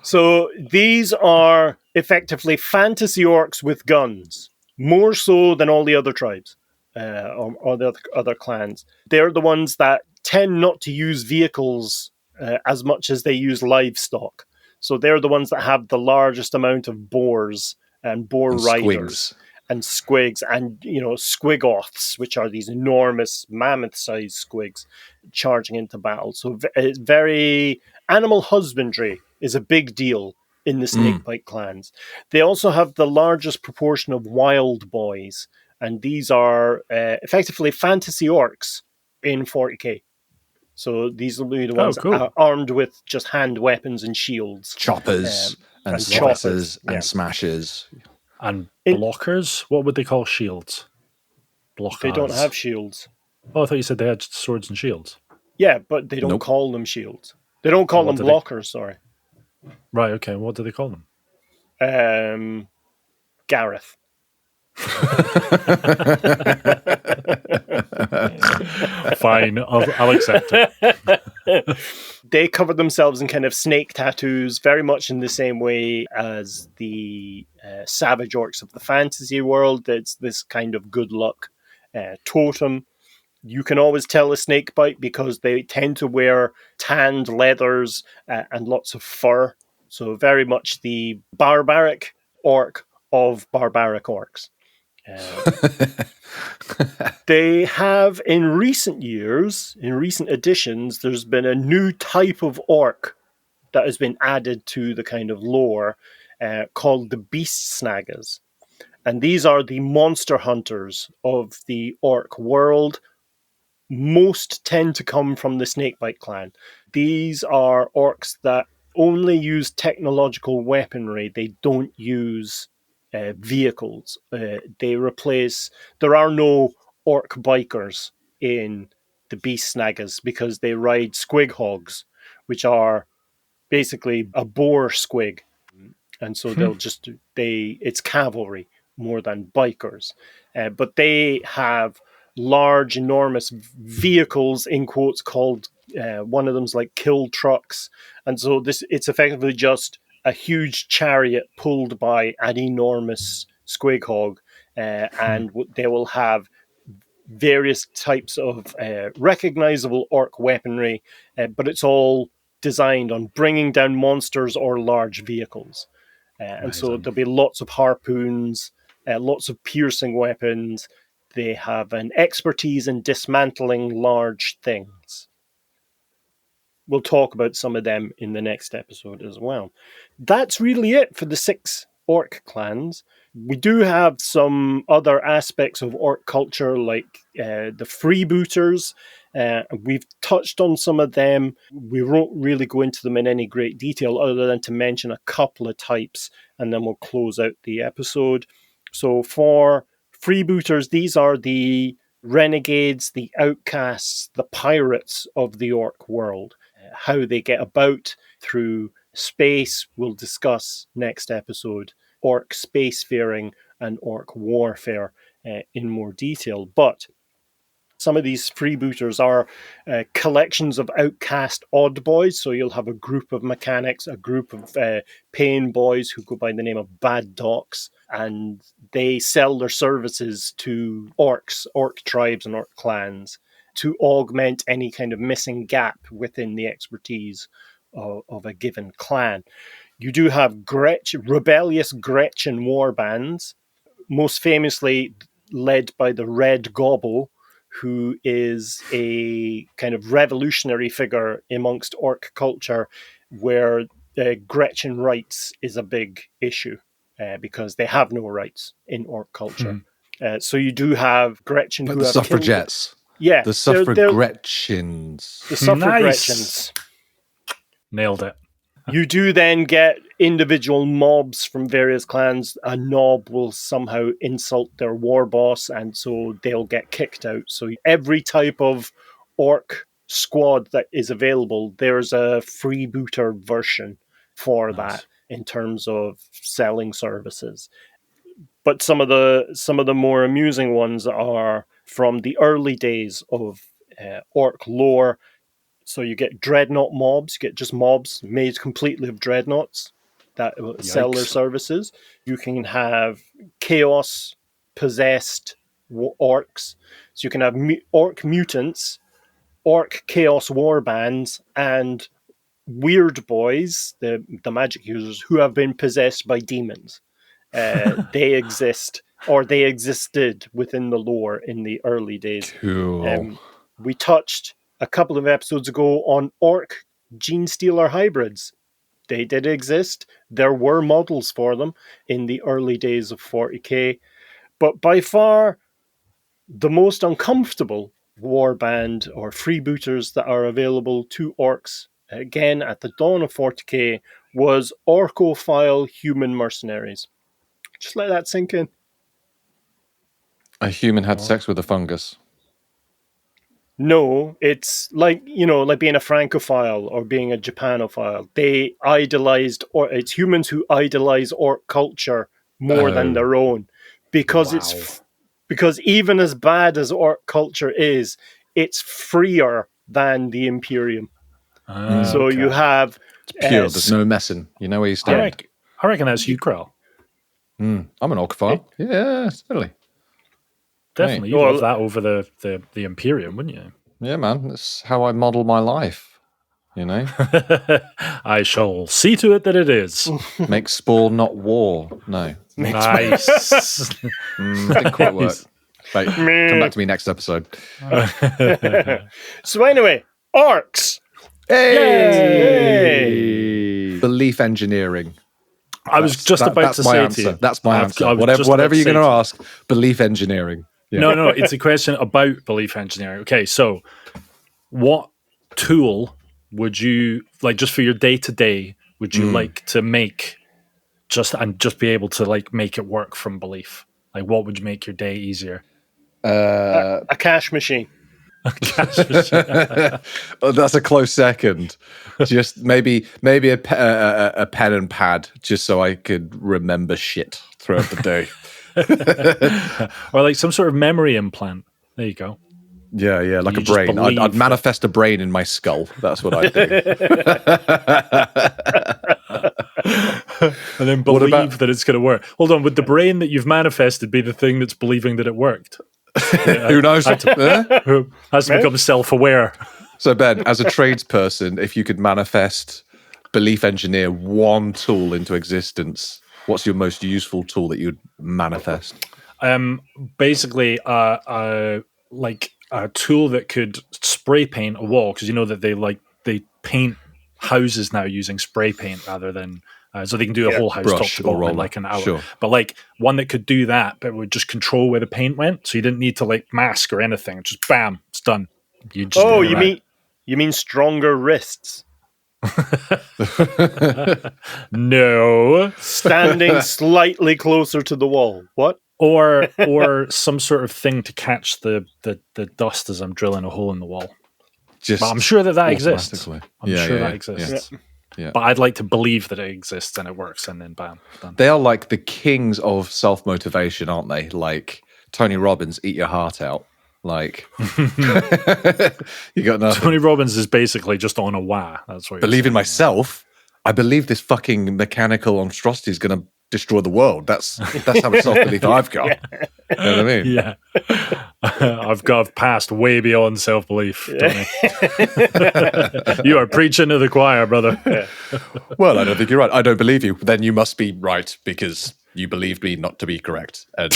So these are effectively fantasy orcs with guns, more so than all the other tribes or the other clans. They're the ones that tend not to use vehicles as much as they use livestock. So they're the ones that have the largest amount of boars and boar riders. And squigs and, squigoths, which are these enormous mammoth-sized squigs charging into battle. So very animal husbandry is a big deal in the snakebite clans. They also have the largest proportion of wild boys, and these are effectively fantasy orcs in 40k. So these will be the ones armed with just hand weapons and shields. Choppers and slicers and smashes. And blockers? What would they call shields? Blockers. They don't have shields. Oh, I thought you said they had swords and shields. Yeah, but they don't call them shields. They don't call them blockers, sorry. Right, okay. What do they call them? Gareth. Fine, I'll accept it. They cover themselves in kind of snake tattoos, very much in the same way as the savage orcs of the fantasy world. It's this kind of good luck totem. You can always tell a snake bite because they tend to wear tanned leathers and lots of fur. So very much the barbaric orc of barbaric orcs. They have, in recent years, in recent editions, there's been a new type of orc that has been added to the kind of lore called the beast Snaggas. And these are the monster hunters of the orc world. Most tend to come from the Snakebite clan. These are orcs that only use technological weaponry. They don't use vehicles. There are no orc bikers in the beast Snaggas because they ride squig hogs, which are basically a boar squig. And so it's cavalry more than bikers. But they have large, enormous vehicles, in quotes, called, one of them's like kill trucks. And so it's effectively just a huge chariot pulled by an enormous squig hog. And they will have various types of recognizable orc weaponry, but it's all designed on bringing down monsters or large vehicles. And so there'll be lots of harpoons, lots of piercing weapons. They have an expertise in dismantling large things. We'll talk about some of them in the next episode as well. That's really it for the 6 orc clans. We do have some other aspects of orc culture, like the Freebooters. We've touched on some of them. We won't really go into them in any great detail other than to mention a couple of types, and then we'll close out the episode. So for Freebooters, these are the renegades, the outcasts, the pirates of the orc world. How they get about through space, we'll discuss next episode. Orc spacefaring and orc warfare in more detail. But Some of these freebooters are collections of outcast odd boys. So you'll have a group of mechanics, a group of pain boys who go by the name of bad docs, and they sell their services to orcs, orc tribes and orc clans to augment any kind of missing gap within the expertise of a given clan. You do have rebellious Gretchen war bands, most famously led by the Red Gobble, who is a kind of revolutionary figure amongst orc culture, where Gretchen rights is a big issue because they have no rights in orc culture. So you do have Gretchen, like who the have suffragettes. Yeah, the suffragrettchens. The suffragrettchens. Nailed it. You do then get individual mobs from various clans. A nob will somehow insult their war boss, and so they'll get kicked out. So every type of orc squad that is available, there's a freebooter version for that in terms of selling services. But some of the more amusing ones are from the early days of orc lore. So you get dreadnought mobs, you get just mobs made completely of dreadnoughts that sell their services. You can have chaos-possessed orcs. So you can have orc mutants, orc chaos war bands, and weird boys, the magic users, who have been possessed by demons. They exist, or they existed within the lore in the early days. Cool. We touched a couple of episodes ago on orc gene stealer hybrids. They did exist. There were models for them in the early days of 40K. But by far, the most uncomfortable warband or freebooters that are available to orcs, again at the dawn of 40K, was orcophile human mercenaries. Just let that sink in. A human had sex with a fungus. No, it's like, like being a Francophile or being a Japanophile. They idolized, or it's humans who idolize orc culture more than their own, because because even as bad as orc culture is, it's freer than the Imperium. So you have it's pure. There's no messing. You know where you stand. I reckon that's you, Krell. I'm an orcophile. Yeah, certainly. Definitely, you'd love that over the Imperium, wouldn't you? Yeah, man. That's how I model my life, I shall see to it that it is. Make sport, not war. No. Nice. Didn't quite work. But come back to me next episode. So anyway, orcs. Hey! Belief engineering. I was just about to say to you. That's my answer. Whatever you're going to ask, belief engineering. Yeah. No, it's a question about belief engineering. Okay, so what tool would you, like, just for your day-to-day, would you like to make just be able to, like, make it work from belief? Like, what would make your day easier? A cash machine. A cash machine. That's a close second. Just maybe a pen and pad, just so I could remember shit throughout the day. Or like some sort of memory implant. There you go. Yeah, like a brain. I'd manifest a brain in my skull. That's what I'd do. And then believe that it's going to work. Hold on, would the brain that you've manifested be the thing that's believing that it worked? Who knows? Has to become self-aware. So Ben, as a tradesperson, if you could manifest, belief engineer one tool into existence, what's your most useful tool that you'd manifest? Basically, like a tool that could spray paint a wall, because you know that they paint houses now using spray paint rather than so they can do a whole house top to bottom in like an hour. Sure. But like one that could do that, but would just control where the paint went, so you didn't need to like mask or anything. Just bam, it's done. You mean stronger wrists? No, standing slightly closer to the wall. What? Or some sort of thing to catch the dust as I'm drilling a hole in the wall. But I'm sure that exists. I'm sure that exists. Yeah. But I'd like to believe that it exists and it works, and then bam, done. They are like the kings of self-motivation, aren't they? Like Tony Robbins, eat your heart out. Like, you got nothing. Tony Robbins is basically just on a Waaagh. That's what. Believe in myself. I believe this fucking mechanical monstrosity is going to destroy the world. That's how much self-belief I've got. You know what I mean? Yeah. I've passed way beyond self-belief, Tony. You are preaching to the choir, brother. Well, I don't think you're right. I don't believe you. Then you must be right because you believed me not to be correct. And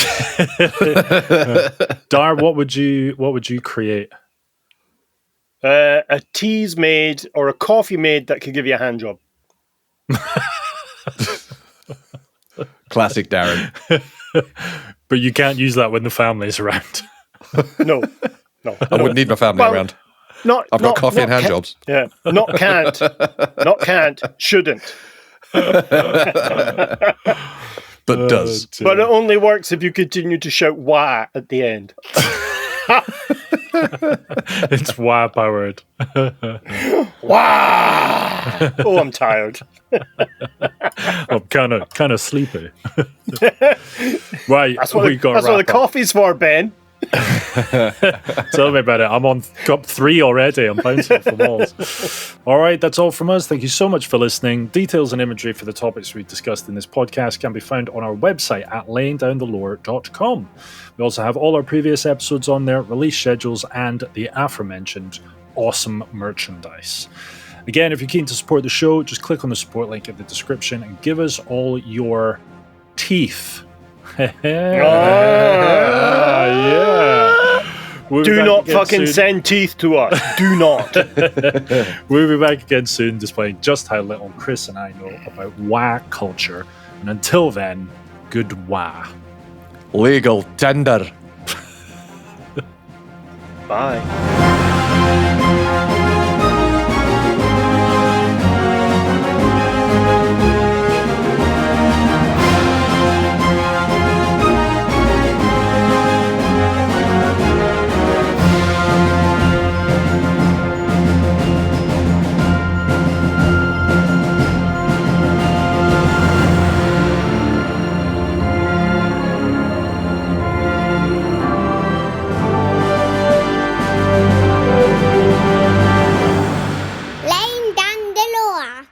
Dar, what would you create? A tea's made or a coffee made that could give you a hand job. Classic Darren. But you can't use that when the family's around. No. I wouldn't need my family around. I've got coffee and hand jobs. Yeah, not can't, shouldn't. But does. But it only works if you continue to shout "Waaagh" at the end. It's Waaagh powered. Waaagh! Oh, I'm tired. I'm kind of sleepy. Right, That's what the coffee's for, Ben. Tell me about it. I'm on cup 3 already. I'm bouncing off the walls. All right, that's all from us. Thank you so much for listening. Details and imagery for the topics we discussed in this podcast can be found on our website at layingdownthelore.com. We also have all our previous episodes on there, release schedules, and the aforementioned awesome merchandise. Again, if you're keen to support the show, just click on the support link in the description and give us all your teeth. Yeah. Do not fucking send teeth to us. Do not. We'll be back again soon, displaying just how little Chris and I know about Waaagh culture. And until then, good Waaagh. Legal tender. Bye. Laying down the law.